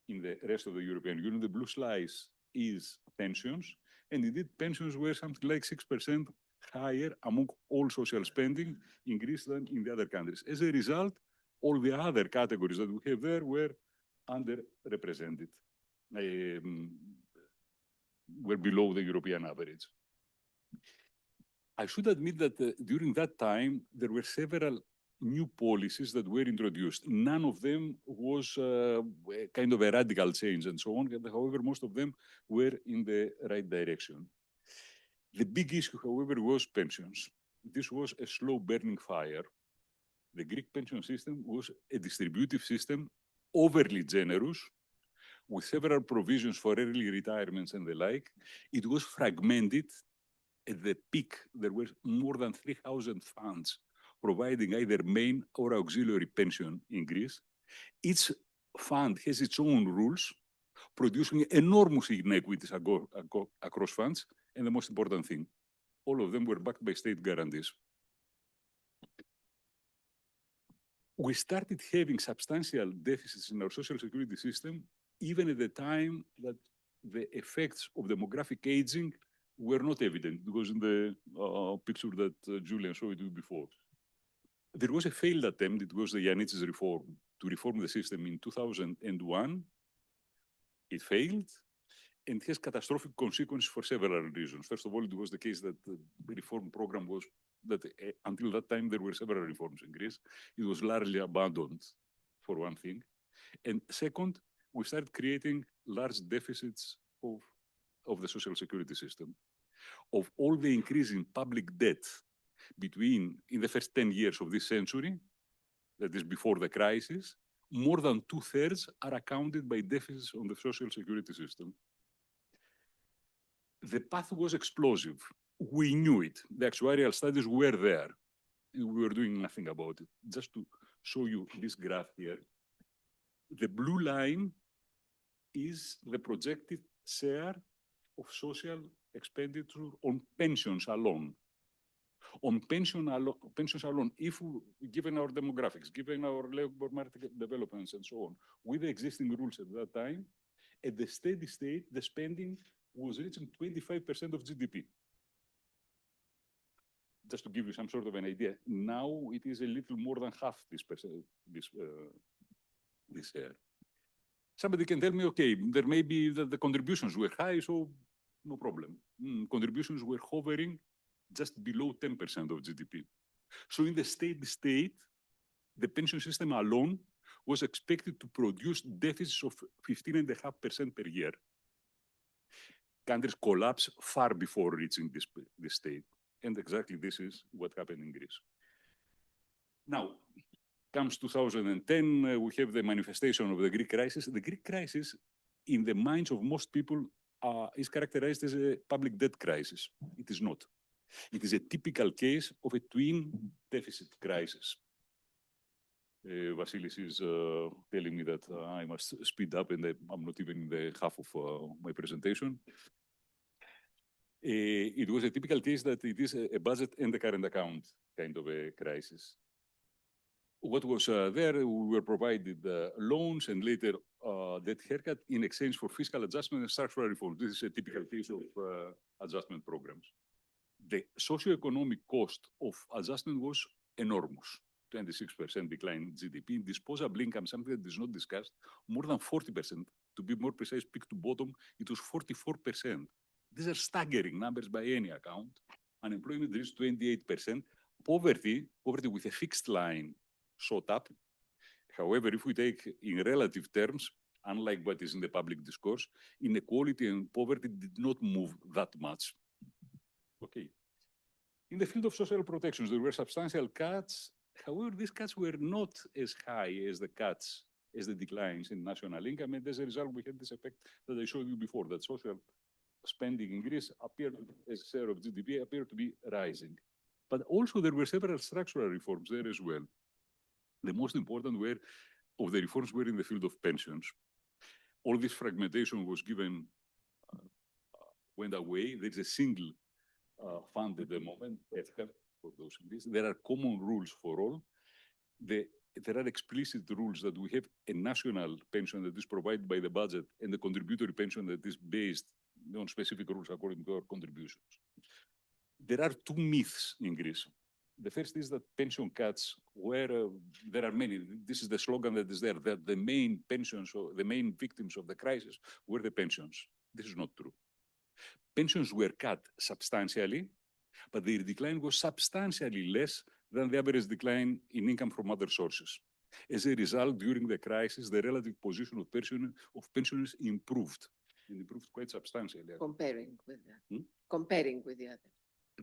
in the rest of the European Union. The blue slice is pensions, and indeed pensions were something like 6% higher among all social spending in Greece than in the other countries. As a result, all the other categories that we have there were underrepresented, were below the European average. I should admit that during that time, there were several new policies that were introduced. None of them was kind of a radical change and so on. However, most of them were in the right direction. The big issue, however, was pensions. This was a slow-burning fire. The Greek pension system was a distributive system, overly generous, with several provisions for early retirements and the like. It was fragmented. At the peak, there were more than 3,000 funds providing either main or auxiliary pension in Greece. Each fund has its own rules, producing enormous inequities across funds. And the most important thing, all of them were backed by state guarantees. We started having substantial deficits in our social security system, even at the time that the effects of demographic aging were not evident, because in the picture that Julian showed you before, there was a failed attempt. It was the Ioannidis reform to reform the system in 2001. It failed and has catastrophic consequences for several reasons. First of all, it was the case that the reform program was that until that time, there were several reforms in Greece. It was largely abandoned, for one thing. And second, we started creating large deficits of the social security system. Of all the increase in public debt in the first 10 years of this century, that is before the crisis, more than 2/3 are accounted by deficits on the social security system. The path was explosive. We knew it. The actuarial studies were there. We were doing nothing about it. Just to show you this graph here, the blue line is the projected share of social expenditure on pensions alone. On pensions alone, given our demographics, given our labor market developments and so on, with the existing rules at that time, at the steady state, the spending was reaching 25% of GDP. Just to give you some sort of an idea, now it is a little more than half this share. Somebody can tell me, okay, there may be that the contributions were high, so no problem. Contributions were hovering just below 10% of GDP. So in the steady state, the pension system alone was expected to produce deficits of 15.5% per year. Countries collapse far before reaching this state. And exactly this is what happened in Greece. Now, comes 2010, we have the manifestation of the Greek crisis. The Greek crisis, in the minds of most people, is characterized as a public debt crisis. It is not. It is a typical case of a twin deficit crisis. Vasilis is telling me that I must speed up, and I'm not even in the half of my presentation. It was a typical case that it is a budget and a current account kind of a crisis. What was there, we were provided loans and later debt haircut in exchange for fiscal adjustment and structural reform. This is a typical case of adjustment programs. The socioeconomic cost of adjustment was enormous. 26% decline in GDP. Disposable income, something that is not discussed, more than 40%. To be more precise, peak to bottom, it was 44%. These are staggering numbers by any account. Unemployment reached 28%. Poverty with a fixed line shot up. However, if we take in relative terms, unlike what is in the public discourse, inequality and poverty did not move that much. Okay. In the field of social protections, there were substantial cuts. However, these cuts were not as high as the declines in national income. And as a result, we had this effect that I showed you before, that social spending in Greece appeared, as a share of GDP, appeared to be rising. But also there were several structural reforms there as well. The most important were of the reforms were in the field of pensions. All this fragmentation was given, went away. There's a single fund at the moment, for those in this. There are common rules for all. There are explicit rules that we have a national pension that is provided by the budget and a contributory pension that is based on specific rules according to our contributions. There are two myths in Greece. The first is that pension cuts were, there are many, this is the slogan that is there, that the main pensions or the main victims of the crisis were the pensions. This is not true. Pensions were cut substantially, but their decline was substantially less than the average decline in income from other sources. As a result, during the crisis, the relative position of pensioners improved, and improved quite substantially. Comparing with that. Comparing with the other.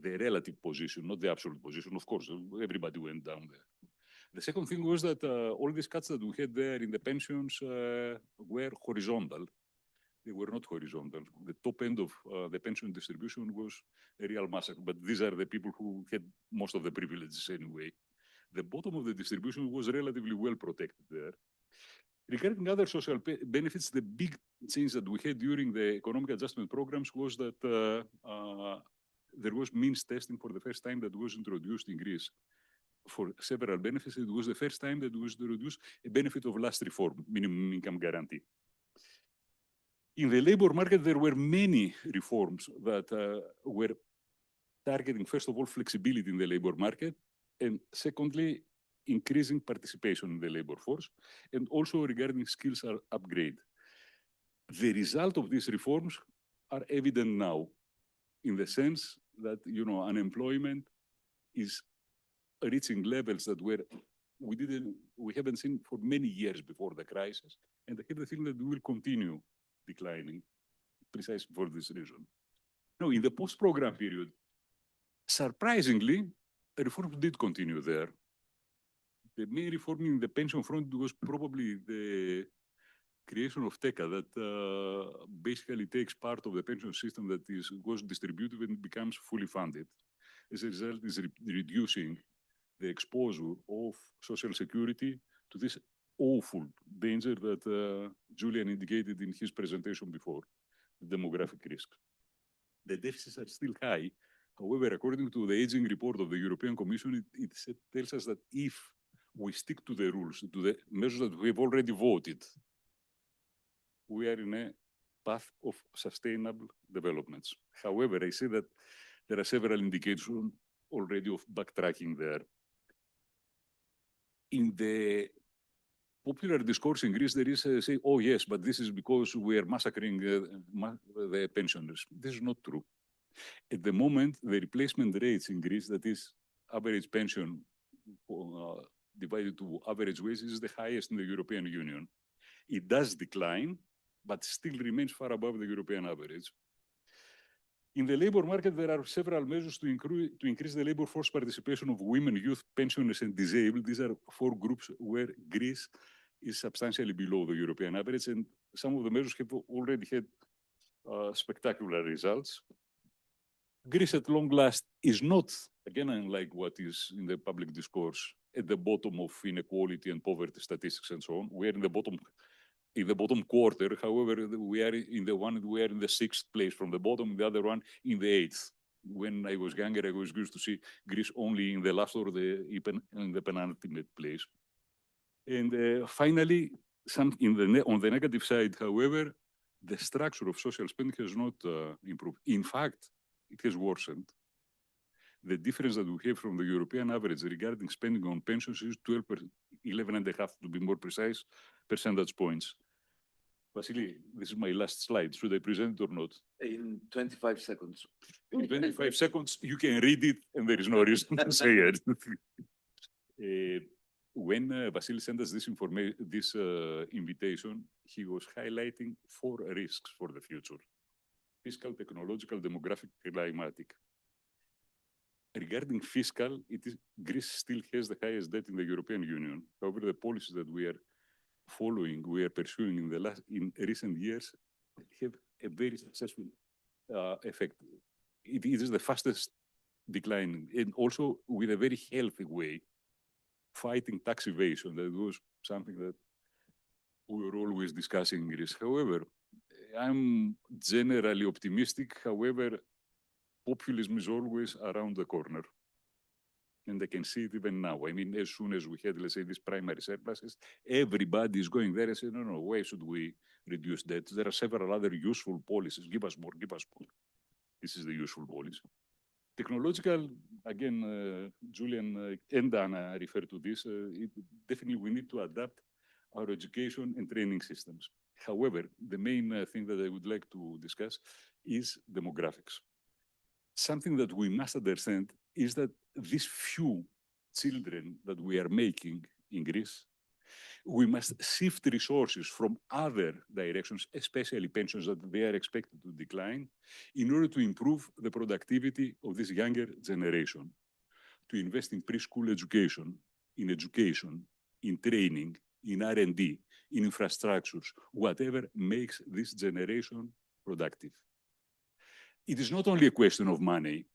The relative position, not the absolute position. Of course, everybody went down there. The second thing was that all these cuts that we had there in the pensions were horizontal. They were not horizontal. The top end of the pension distribution was a real massacre, but these are the people who had most of the privileges anyway. The bottom of the distribution was relatively well protected there. Regarding other social benefits, the big change that we had during the economic adjustment programs was that there was means testing for the first time that was introduced in Greece. For several benefits, it was the first time that was introduced a benefit of last reform, minimum income guarantee. In the labor market, there were many reforms that were targeting, first of all, flexibility in the labor market, and secondly, increasing participation in the labor force, and also regarding skills upgrade. The result of these reforms are evident now, in the sense that, you know, unemployment is reaching levels that we haven't seen for many years before the crisis, and I have the feeling that we will continue declining precisely for this reason. Now, in the post-program period, surprisingly, reforms did continue there. The main reform in the pension front was probably the creation of TECA that basically takes part of the pension system that was distributed and becomes fully funded. As a result, is reducing the exposure of Social Security to this awful danger that Julian indicated in his presentation before, the demographic risk. The deficits are still high. However, according to the aging report of the European Commission, it tells us that if we stick to the rules, to the measures that we have already voted, we are in a path of sustainable developments. However, I say that there are several indications already of backtracking there. In the popular discourse in Greece, there is a say, oh yes, but this is because we are massacring the pensioners. This is not true. At the moment, the replacement rates in Greece, that is average pension divided to average wages, is the highest in the European Union. It does decline, but still remains far above the European average. In the labor market, there are several measures to increase the labor force participation of women, youth, pensioners, and disabled. These are four groups where Greece is substantially below the European average, and some of the measures have already had spectacular results. Greece, at long last, is not, again, unlike what is in the public discourse, at the bottom of inequality and poverty statistics and so on. We are in the bottom quarter. However, we are in the 6th place from the bottom, the other one in the 8th. When I was younger, I was used to see Greece only in the last or in the penultimate place. And finally, on the negative side, however, the structure of social spending has not improved. In fact, it has worsened. The difference that we have from the European average regarding spending on pensions is 11.5, to be more precise, percentage points. Vasily, this is my last slide. Should I present it or not? In 25 seconds. In 25 seconds, you can read it, and there is no reason to say it. When Vasily sent us this invitation, he was highlighting 4 risks for the future: fiscal, technological, demographic, climatic. Regarding fiscal, Greece still has the highest debt in the European Union. However, the policies that we are pursuing in recent years have a very successful effect. It is the fastest decline, and also with a very healthy way, fighting tax evasion. That was something that we are always discussing Greece. However, I'm generally optimistic. However, populism is always around the corner. And I can see it even now. I mean, as soon as we had, let's say, these primary surpluses, everybody is going there and saying, no, why should we reduce debt? There are several other useful policies. Give us more, give us more. This is the useful policy. Technological, again, Julian and Anna refer to this. Definitely, we need to adapt our education and training systems. However, the main thing that I would like to discuss is demographics. Something that we must understand is that these few children that we are making in Greece, we must shift resources from other directions, especially pensions that they are expected to decline, in order to improve the productivity of this younger generation, to invest in preschool education, in training, in R&D, in infrastructures, whatever makes this generation productive. It is not only a question of money.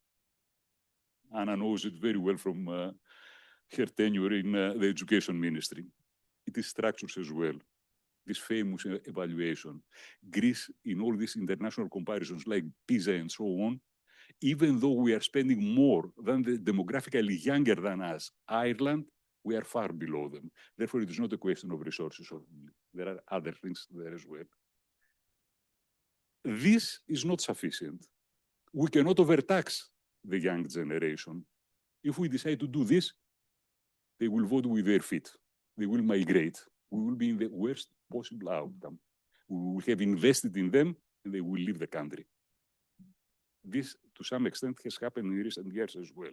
Anna knows it very well from her tenure in the education ministry. It is structures as well. This famous evaluation. Greece, in all these international comparisons like PISA and so on, even though we are spending more than the demographically younger than us, Ireland, we are far below them. Therefore, it is not a question of resources. There are other things there as well. This is not sufficient. We cannot overtax the young generation. If we decide to do this, they will vote with their feet. They will migrate. We will be in the worst possible outcome. We will have invested in them and they will leave the country. This, to some extent, has happened in recent years as well.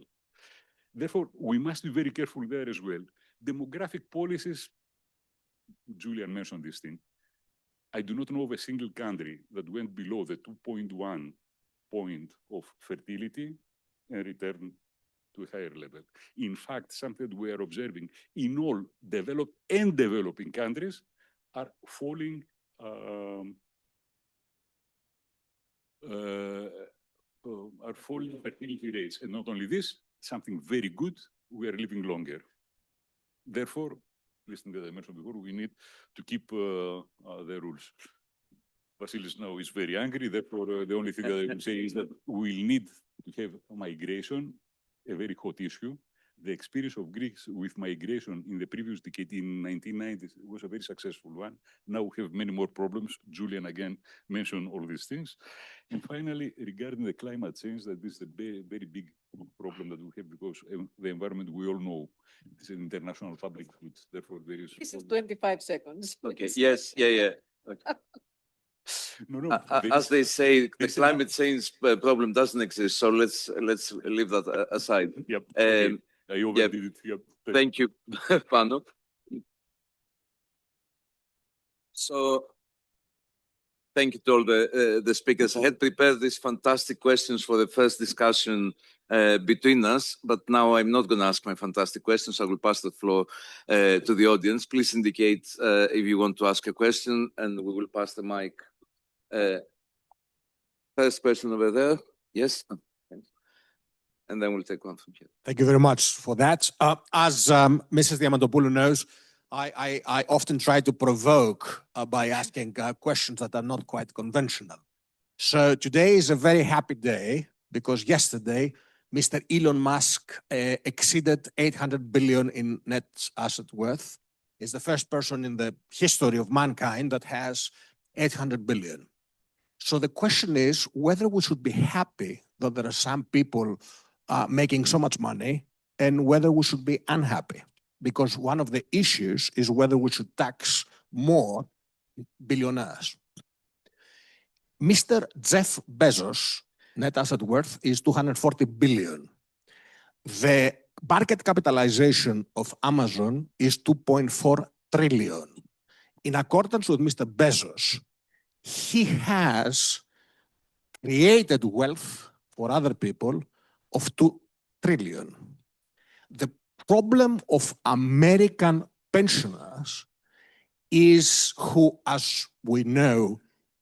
Therefore, we must be very careful there as well. Demographic policies, Julian mentioned this thing. I do not know of a single country that went below the 2.1 point of fertility and returned to a higher level. In fact, something that we are observing in all developed and developing countries are falling fertility rates. And not only this, something very good, we are living longer. Therefore, listening to what I mentioned before, we need to keep the rules. Vasilis now is very angry, therefore the only thing that I will say is that we'll need to have migration, a very hot issue. The experience of Greeks with migration in the previous decade, in 1990s, was a very successful one. Now we have many more problems. Julian again mentioned all these things. And finally, regarding the climate change, that this is a very big problem that we have because the environment, we all know, it's an international public good. Therefore, there is... This is 25 seconds. Okay, yes, yeah. Okay. No, as they say, the climate change problem doesn't exist. So let's leave that aside. Yep. Okay. I overdid it. Yep. Thank you, Panos. So, thank you to all the speakers. I had prepared these fantastic questions for the first discussion between us, but now I'm not going to ask my fantastic questions. I will pass the floor to the audience. Please indicate if you want to ask a question, and we will pass the mic. First person over there. Yes. And then we'll take one from here. Thank you very much for that. As Mrs. Diamantopoulou knows, I often try to provoke by asking questions that are not quite conventional. So today is a very happy day because yesterday, Mr. Elon Musk exceeded 800 billion in net asset worth. He's the first person in the history of mankind that has 800 billion. So the question is whether we should be happy that there are some people making so much money and whether we should be unhappy. Because one of the issues is whether we should tax more billionaires. Mr. Jeff Bezos' net asset worth is 240 billion. The market capitalization of Amazon is 2.4 trillion. In accordance with Mr. Bezos, he has created wealth for other people of 2 trillion. The problem of American pensioners is who, as we know,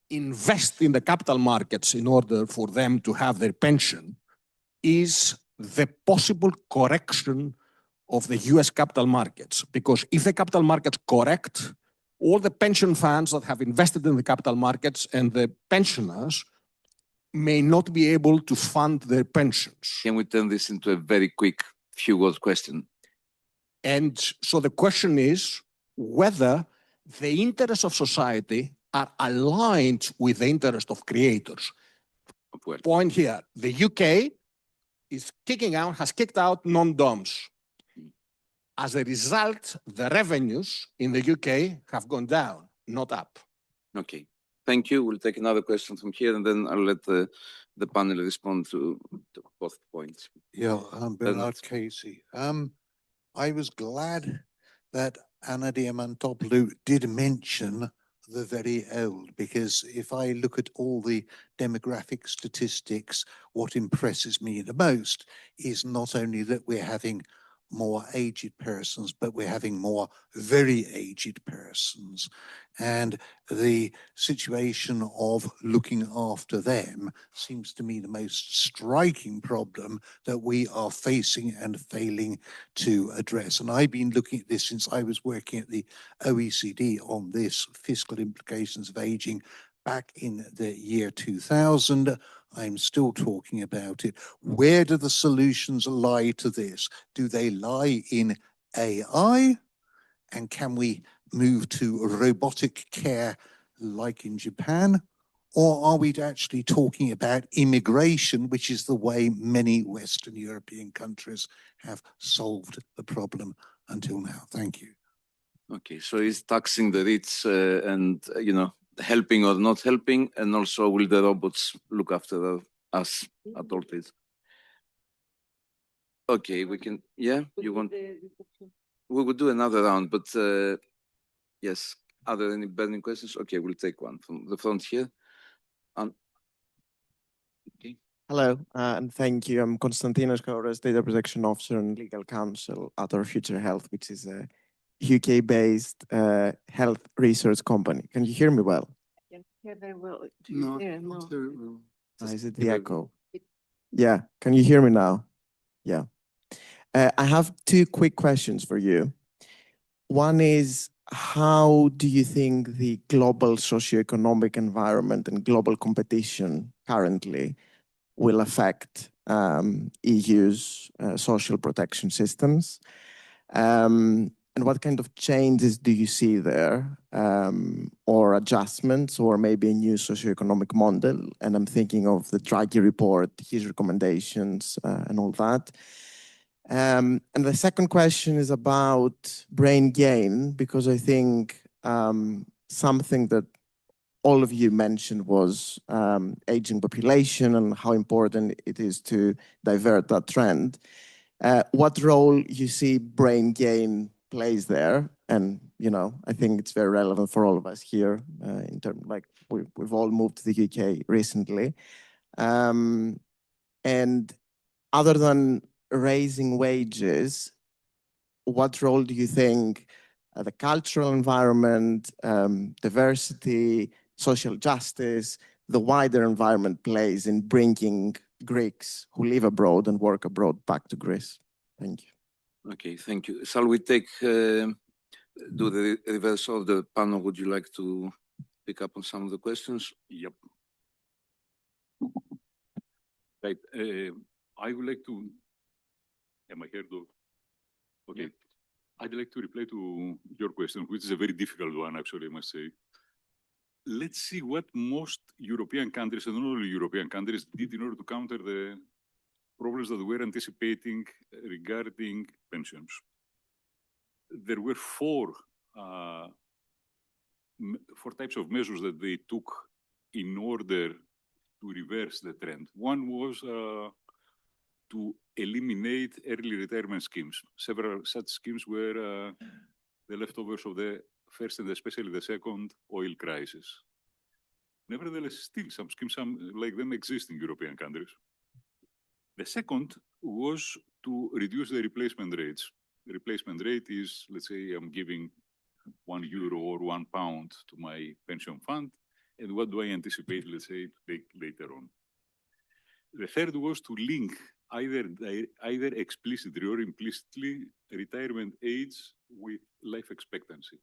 invest in the capital markets in order for them to have their pension, is the possible correction of the US capital markets. Because if the capital markets correct, all the pension funds that have invested in the capital markets and the pensioners may not be able to fund their pensions. Can we turn this into a very quick few-word question? And so the question is whether the interests of society are aligned with the interest of creators. Well, Point here, the UK is has kicked out non-DOMs. As a result, the revenues in the UK have gone down, not up. okay, thank you. We'll take another question from here, and then I'll let the panel respond to both points. Yeah, Bernard Casey. I was glad that Anna Diamantopoulou did mention the very old, because if I look at all the demographic statistics, what impresses me the most is not only that we're having more aged persons, but we're having more very aged persons. And the situation of looking after them seems to me the most striking problem that we are facing and failing to address. And I've been looking at this since I was working at the OECD on this fiscal implications of aging back in the year 2000. I'm still talking about it. Where do the solutions lie to this? Do they lie in AI? And can we move to robotic care like in Japan? Or are we actually talking about immigration, which is the way many Western European countries have solved the problem until now? Thank you. Okay, so is taxing the rich and, helping or not helping, and also will the robots look after us at all this? Okay, we can, yeah, you want, we will do another round, but yes, are there any burning questions? Okay, we'll take one from the front here. Okay. Hello, and thank you. I'm Konstantinos Kouras, Data Protection Officer and Legal Counsel at Our Future Health, which is a UK-based health research company. Can you hear me well? I can hear very well. No, No. no. Is it the echo? Yeah, can you hear me now? Yeah. I have two quick questions for you. One is, how do you think the global socioeconomic environment and global competition currently will affect EU's social protection systems? And what kind of changes do you see there, or adjustments, or maybe a new socioeconomic model? And I'm thinking of the Draghi report, his recommendations, and all that. And the second question is about brain gain, because I think something that all of you mentioned was aging population and how important it is to divert that trend. What role you see brain gain plays there? And, I think it's very relevant for all of us here in terms, like, we've all moved to the UK recently. And other than raising wages, what role do you think the cultural environment, diversity, social justice, the wider environment plays in bringing Greeks who live abroad and work abroad back to Greece? Thank you. Okay, thank you. Shall we take, do the reverse of the panel? Would you like to pick up on some of the questions? Yep. Right. I would like to, am I here to? Okay. Yeah. I'd like to reply to your question, which is a very difficult one, actually, I must say. Let's see what most European countries, and not only European countries, did in order to counter the problems that we're anticipating regarding pensions. There were four types of measures that they took in order to reverse the trend. One was to eliminate early retirement schemes. Several such schemes were the leftovers of the first and especially the second oil crisis. Nevertheless, still some schemes like them exist in European countries. The second was to reduce the replacement rates. The replacement rate is, let's say, I'm giving €1 or £1 to my pension fund, and what do I anticipate, let's say, to take later on? The third was to link either explicitly or implicitly retirement age with life expectancy.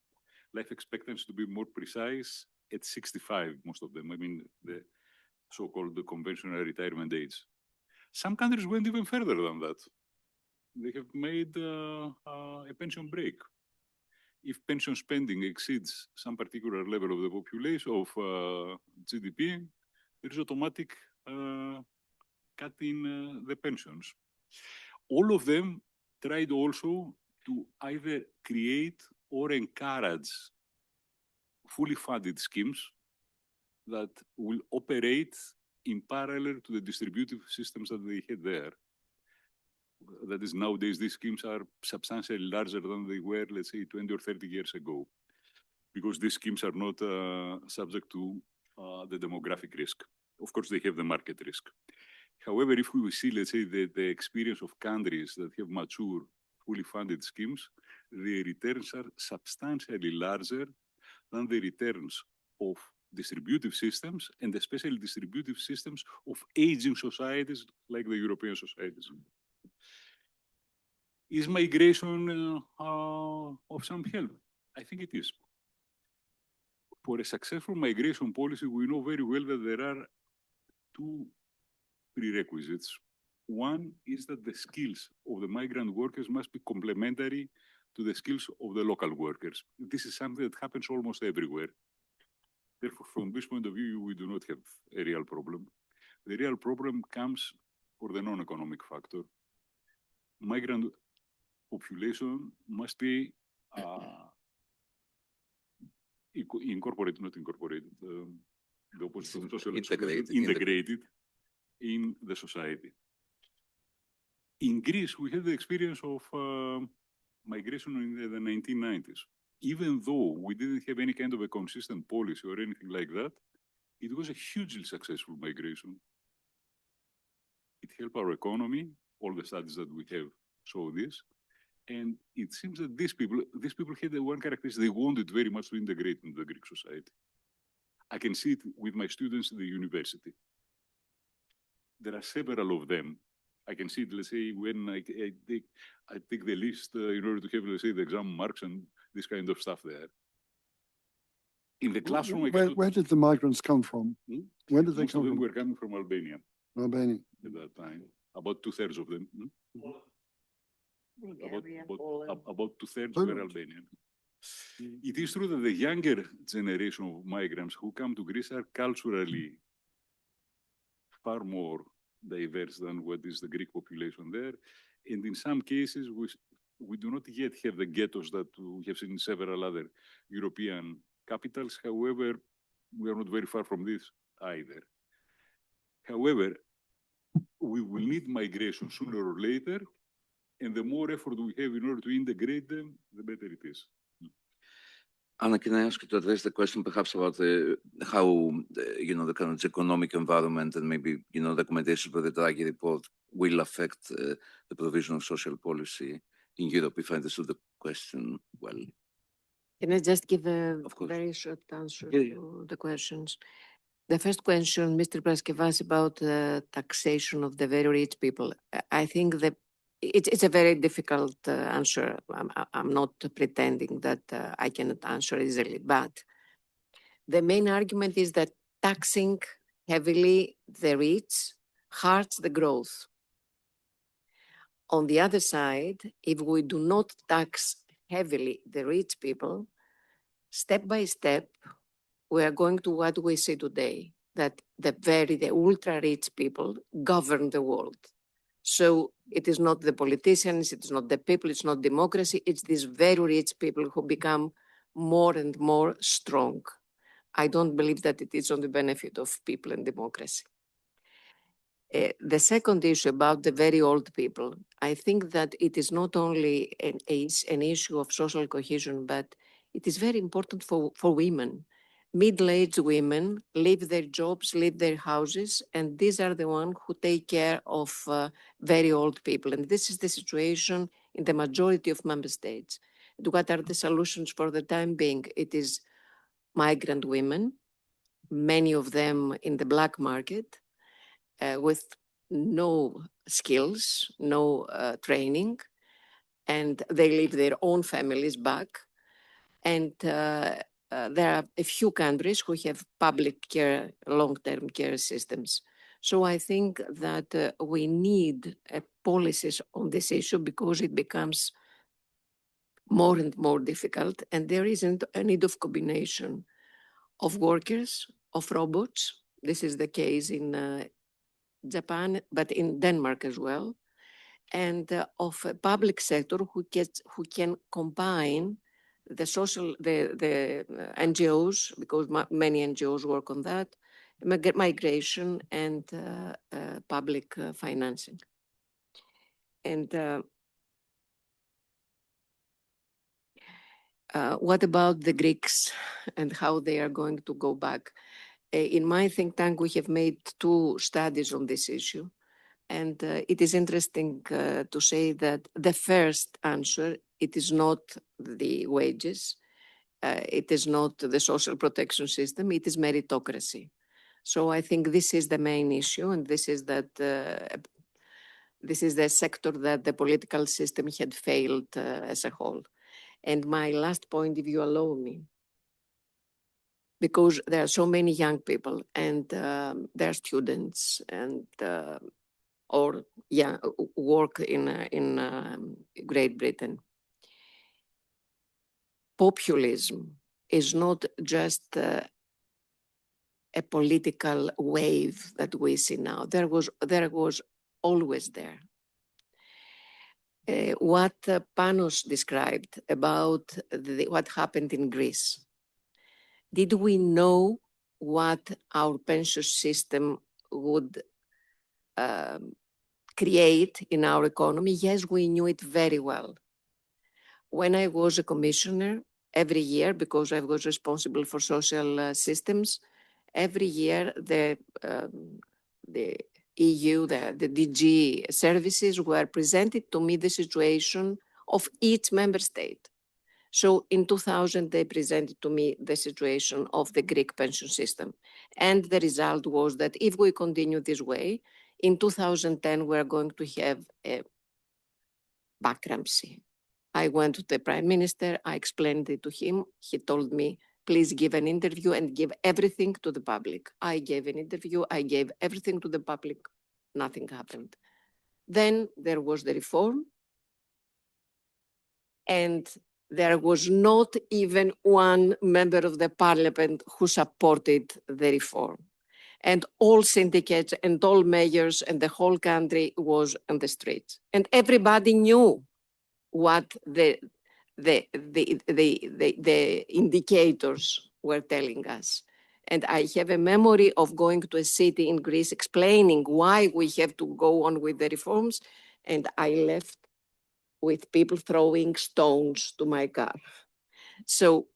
life expectancy to be more precise, at 65, most of them. I mean, the so-called the conventional retirement age. Some countries went even further than that. They have made a pension break. If pension spending exceeds some particular level of the population of GDP, there is automatic cut in the pensions. All of them tried also to either create or encourage fully funded schemes that will operate in parallel to the distributive systems that they had there. That is, nowadays, these schemes are substantially larger than they were, let's say, 20 or 30 years ago, because these schemes are not subject to the demographic risk. Of course, they have the market risk. However, if we see, let's say, the experience of countries that have mature, fully funded schemes, the returns are substantially larger than the returns of distributive systems, and especially distributive systems of aging societies like the European societies. Is migration of some help? I think it is. For a successful migration policy, we know very well that there are two prerequisites. One is that the skills of the migrant workers must be complementary to the skills of the local workers. This is something that happens almost everywhere. Therefore, from this point of view, we do not have a real problem. The real problem comes for the non-economic factor. Migrant population must be incorporated, not incorporated, the opposite of social integrated in the society. In Greece, we had the experience of migration in the 1990s. Even though we didn't have any kind of a consistent policy or anything like that, it was a hugely successful migration. It helped our economy. All the studies that we have show this. And it seems that these people had the one characteristic: they wanted very much to integrate into the Greek society. I can see it with my students in the university. There are several of them. I can see it, let's say, when I take the list in order to have, let's say, the exam marks and this kind of stuff there. In the classroom, where did the migrants come from? Where did they come from? Most of them were coming from Albania. Albania. At that time, about 2/3 of them. About 2/3 were Albanian. It is true that the younger generation of migrants who come to Greece are culturally far more diverse than what is the Greek population there. And in some cases, we do not yet have the ghettos that we have seen in several other European capitals. However, we are not very far from this either. However, we will need migration sooner or later, and the more effort we have in order to integrate them, the better it is. Anna, can I ask you to address the question perhaps about how the kind of economic environment and maybe the recommendations for the Draghi report will affect the provision of social policy in Europe, if I understood the question well? Can I just give a very short answer to the questions? The first question, Mr. Praskevas, about the taxation of the very rich people. I think that it's a very difficult answer. I'm not pretending that I cannot answer easily, but the main argument is that taxing heavily the rich hurts the growth. On the other side, if we do not tax heavily the rich people, step by step, we are going to what we see today, that the ultra-rich people govern the world. So it is not the politicians, it is not the people, it's not democracy, it's these very rich people who become more and more strong. I don't believe that it is on the benefit of people and democracy. The second issue about the very old people, I think that it is not only an issue of social cohesion, but it is very important for women. Middle-aged women leave their jobs, leave their houses, and these are the ones who take care of very old people. And this is the situation in the majority of member states. What are the solutions for the time being? It is migrant women, many of them in the black market, with no skills, no training, and they leave their own families back. And there are a few countries who have public care, long-term care systems. So I think that we need policies on this issue because it becomes more and more difficult, and there isn't a need of combination of workers, of robots. This is the case in Japan, but in Denmark as well, and of a public sector who can combine the NGOs, because many NGOs work on that, migration and public financing. And what about the Greeks and how they are going to go back? In my think tank, we have made 2 studies on this issue. And it is interesting to say that the first answer, it is not the wages, it is not the social protection system, it is meritocracy. So I think this is the main issue, and this is that this is the sector that the political system had failed as a whole. And my last point, if you allow me, because there are so many young people and there are students and work in Great Britain. Populism is not just a political wave that we see now. There was always there. What Panos described about what happened in Greece. Did we know what our pension system would create in our economy? Yes, we knew it very well. When I was a commissioner, every year, because I was responsible for social systems, every year the EU, the DG services were presented to me the situation of each member state. So in 2000, they presented to me the situation of the Greek pension system. And the result was that if we continue this way, in 2010, we're going to have a bankruptcy. I went to the Prime Minister, I explained it to him. He told me, please give an interview and give everything to the public. I gave an interview, I gave everything to the public, nothing happened. Then there was the reform, and there was not even one member of the parliament who supported the reform. And all syndicates and all mayors and the whole country was on the streets. And everybody knew what the indicators were telling us. And I have a memory of going to a city in Greece explaining why we have to go on with the reforms. And I left with people throwing stones to my car. So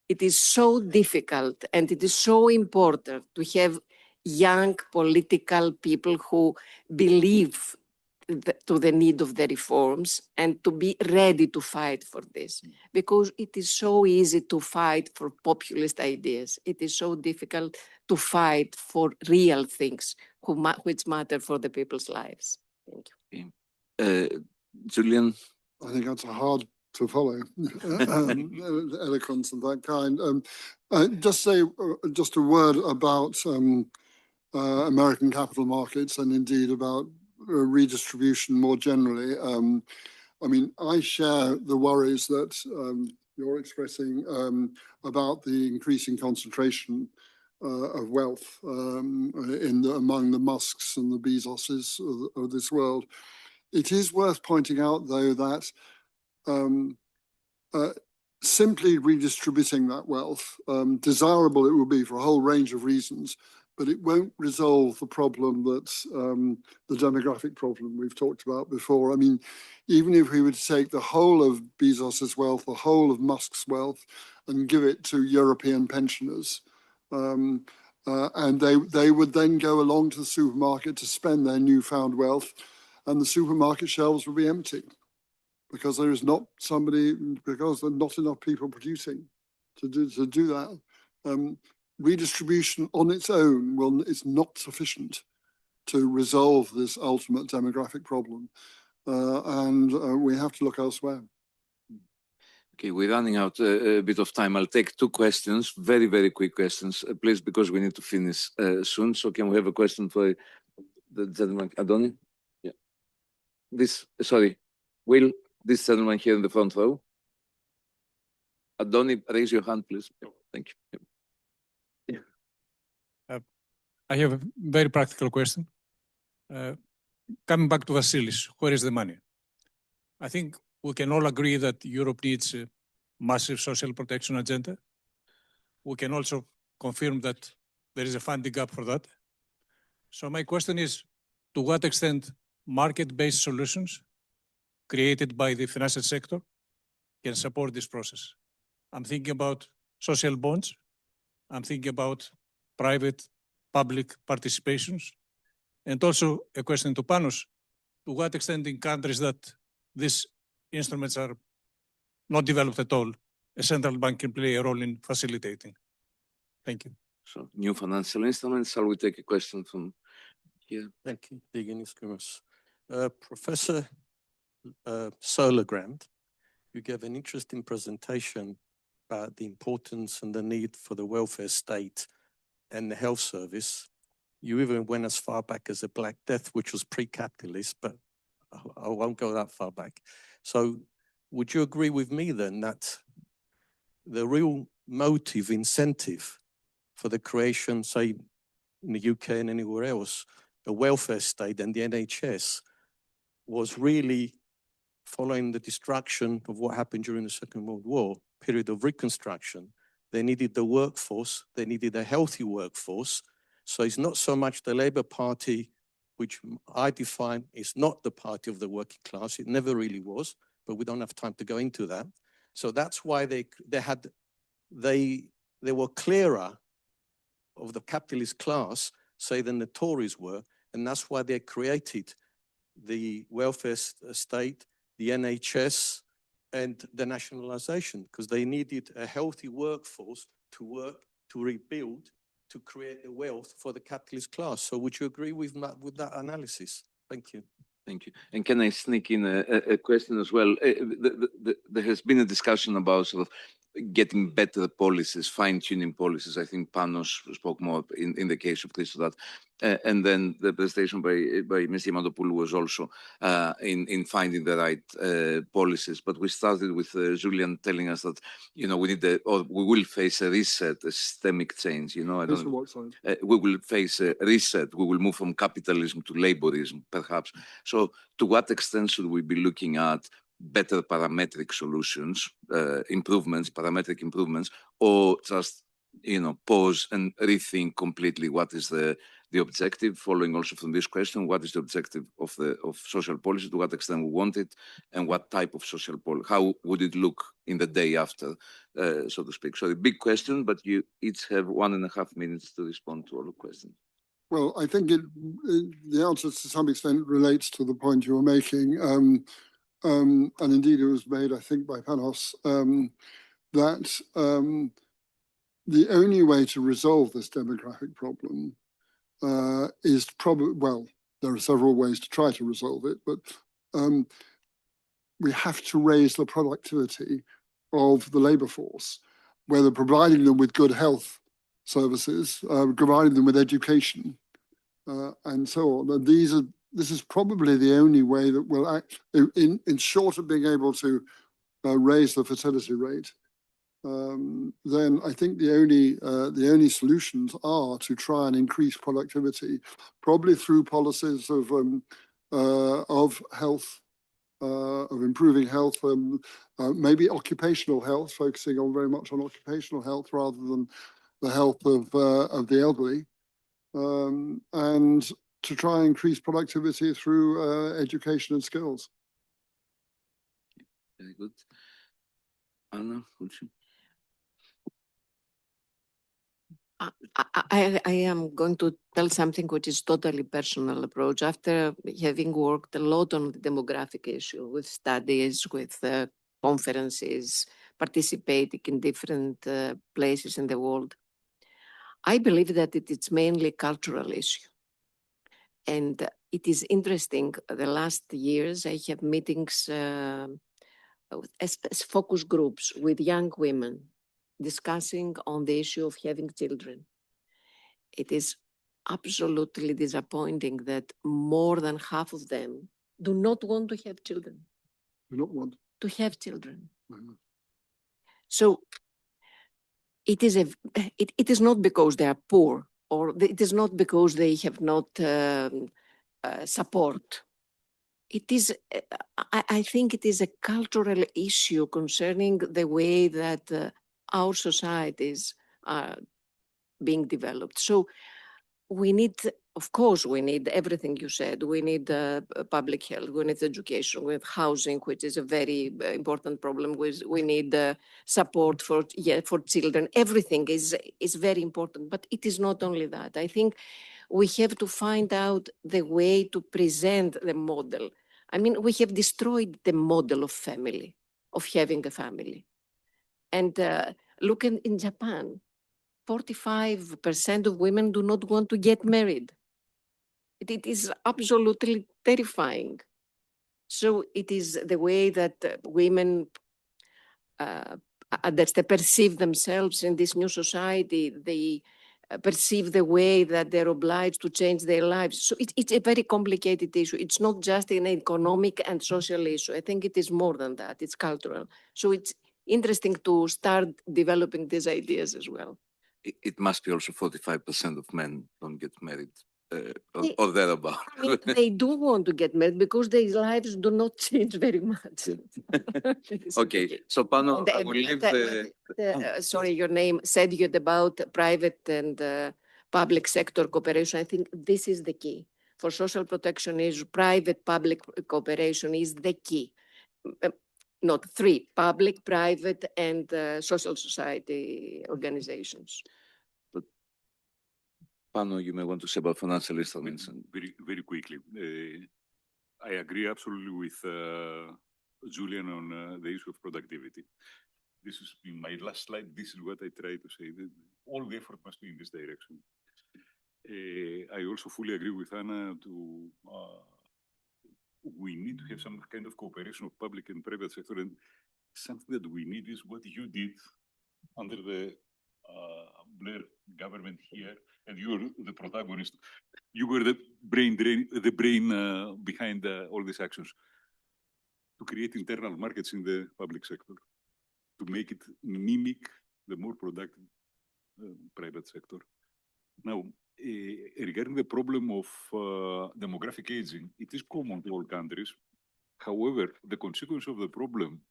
it is so difficult and it is so important to have young political people who believe to the need of the reforms and to be ready to fight for this, because it is so easy to fight for populist ideas. It is so difficult to fight for real things which matter for the people's lives. Thank you. Julian? I think that's hard to follow, eloquence of that kind. Just a word about American capital markets and indeed about redistribution more generally. I mean, I share the worries that you're expressing about the increasing concentration of wealth among the Musks and the Bezoses of this world. It is worth pointing out, though, that simply redistributing that wealth, desirable it will be for a whole range of reasons, but it won't resolve the problem that's the demographic problem we've talked about before. I mean, even if we were to take the whole of Bezos's wealth, the whole of Musk's wealth, and give it to European pensioners, and they would then go along to the supermarket to spend their newfound wealth, and the supermarket shelves would be empty because there is not because there are not enough people producing to do that. Redistribution on its own is not sufficient to resolve this ultimate demographic problem, and we have to look elsewhere. Okay, we're running out a bit of time. I'll take two questions, very, very quick questions, please, because we need to finish soon. So can we have a question for the gentleman, Adoni? Yeah. Will, this gentleman here in the front row. Adoni, raise your hand, please. Thank you. I have a very practical question. Coming back to Vasilis, where is the money? I think we can all agree that Europe needs a massive social protection agenda. We can also confirm that there is a funding gap for that. So my question is, to what extent market-based solutions created by the financial sector can support this process? I'm thinking about social bonds. I'm thinking about private-public participations. And also a question to Panos, to what extent in countries that these instruments are not developed at all, a central bank can play a role in facilitating? Thank you. So, new financial instruments. Shall we take a question from here? Thank you, Diamantopoulou. Professor Solagrand, you gave an interesting presentation about the importance and the need for the welfare state and the health service. You even went as far back as the Black Death, which was pre-capitalist, but I won't go that far back. So would you agree with me then that the real motive, incentive for the creation, say, in the UK and anywhere else, the welfare state and the NHS was really following the destruction of what happened during the Second World War, period of reconstruction? They needed the workforce, they needed a healthy workforce. So it's not so much the Labour Party, which I define is not the party of the working class. It never really was, but we don't have time to go into that. So that's why they were clearer of the capitalist class, say, than the Tories were, and that's why they created the welfare state, the NHS, and the nationalisation, because they needed a healthy workforce to work, to rebuild, to create the wealth for the capitalist class. So would you agree with that analysis? Thank you. Thank you. And can I sneak in a question as well? There has been a discussion about sort of getting better policies, fine-tuning policies. I think Panos spoke more in the case of this or that. And then the presentation by Ms. Diamantopoulou was also in finding the right policies. But we started with Julian telling us that, we need we will face a reset, a systemic change. We will face a reset. We will move from capitalism to laborism, perhaps. So to what extent should we be looking at better parametric solutions, parametric improvements, or just, pause and rethink completely what is the objective, following also from this question, what is the objective of social policy, to what extent we want it, and what type of social policy, how would it look in the day after, so to speak. So a big question, but you each have 1.5 minutes to respond to all the questions. Well, I think the answer to some extent relates to the point you were making. And indeed, it was made, I think, by Panos, that the only way to resolve this demographic problem is probably, well, there are several ways to try to resolve it, but we have to raise the productivity of the labour force, whether providing them with good health services, providing them with education, and so on. And this is probably the only way that will act, in short of being able to raise the fertility rate. Then I think the only solutions are to try and increase productivity, probably through policies of health, of improving health, maybe occupational health, focusing on very much on occupational health rather than the health of the elderly, and to try and increase productivity through education and skills. Very good. Anna, would you? I am going to tell something which is totally personal approach. After having worked a lot on the demographic issue with studies, with conferences, participating in different places in the world, I believe that it is mainly a cultural issue. And it is interesting, the last years I have meetings as focus groups with young women discussing on the issue of having children. It is absolutely disappointing that more than half of them do not want to have children. Do not want. To have children. Mhm. So it is not because they are poor, or it is not because they have not support. It is, I think it is a cultural issue concerning the way that our societies are being developed. So we need, of course, we need everything you said. We need public health, we need education, we need housing, which is a very important problem. We need support for children. Everything is very important, but it is not only that. I think we have to find out the way to present the model. I mean, we have destroyed the model of family, of having a family. And look in Japan, 45% of women do not want to get married. It is absolutely terrifying. So it is the way that women they perceive themselves in this new society. They perceive the way that they're obliged to change their lives. So it's a very complicated issue. It's not just an economic and social issue. I think it is more than that. It's cultural. So it's interesting to start developing these ideas as well. It must be also 45% of men don't get married or thereabout. I mean, they do want to get married because their lives do not change very much. Okay, so Panos, I will leave sorry, your name said you about private and public sector cooperation. I think this is the key. For social protection is private-public cooperation is the key. Not three, public, private, and social society organizations. But Panos, you may want to say about financial instruments. Very, very quickly. I agree absolutely with Julian on the issue of productivity. This has been my last slide. This is what I try to say. All the effort must be in this direction. I also fully agree with Anna we need to have some kind of cooperation of public and private sector, and something that we need is what you did under the Blair government here, and you were the protagonist. You were the brain behind all these actions to create internal markets in the public sector, to make it mimic the more productive private sector. Now, regarding the problem of demographic aging, it is common to all countries. However, the consequences of the problem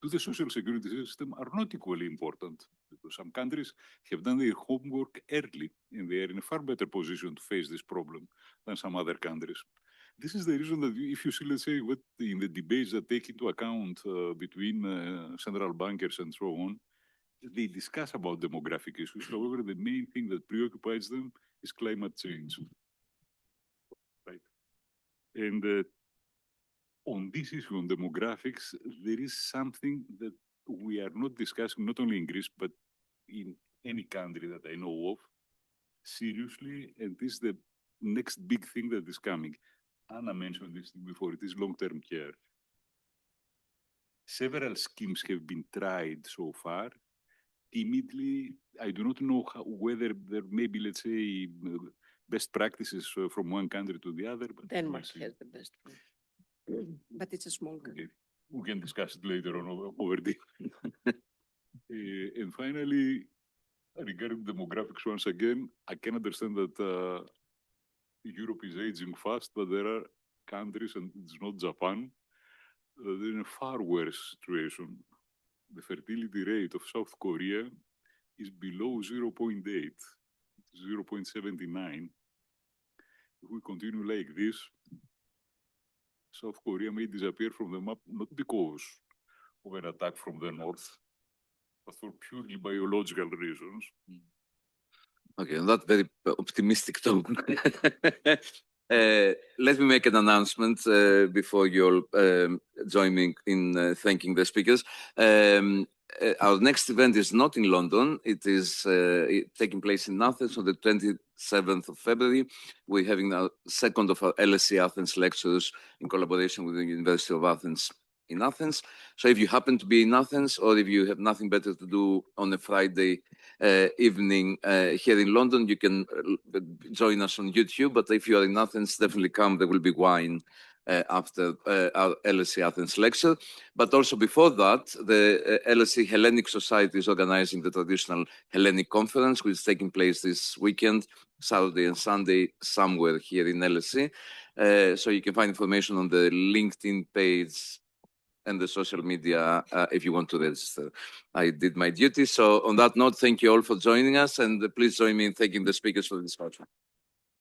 to the social security system are not equally important, because some countries have done their homework early and they are in a far better position to face this problem than some other countries. This is the reason that if you see, let's say, what in the debates that take into account between central bankers and so on, they discuss about demographic issues. However, the main thing that preoccupies them is climate change. Right? And on this issue, on demographics, there is something that we are not discussing, not only in Greece, but in any country that I know of, seriously, and this is the next big thing that is coming. Anna mentioned this before, it is long-term care. Several schemes have been tried so far. Timidly, I do not know whether there may be, let's say, best practices from one country to the other. But Denmark has the best one. But it's a small country. Okay. We can discuss it later on over there. And finally, regarding demographics, once again, I can understand that Europe is aging fast, but there are countries, and it's not Japan, they're in a far worse situation. The fertility rate of South Korea is below 0.8, 0.79. If we continue like this, South Korea may disappear from the map, not because of an attack from the north, but for purely biological reasons. Okay, on that very optimistic tone. Let me make an announcement before you all join me in thanking the speakers. Our next event is not in London. It is taking place in Athens on the 27th of February. We're having our second of our LSE Athens lectures in collaboration with the University of Athens. in Athens. So if you happen to be in Athens, or if you have nothing better to do on a Friday evening here in London, you can join us on YouTube. But if you are in Athens, definitely come. There will be wine after our LSE Athens lecture. But also before that, the LSE Hellenic Society is organizing the traditional Hellenic conference, which is taking place this weekend, Saturday and Sunday, somewhere here in LSE. So you can find information on the LinkedIn page and the social media if you want to register. I did my duty. So on that note, thank you all for joining us, and please join me in thanking the speakers for the discussion.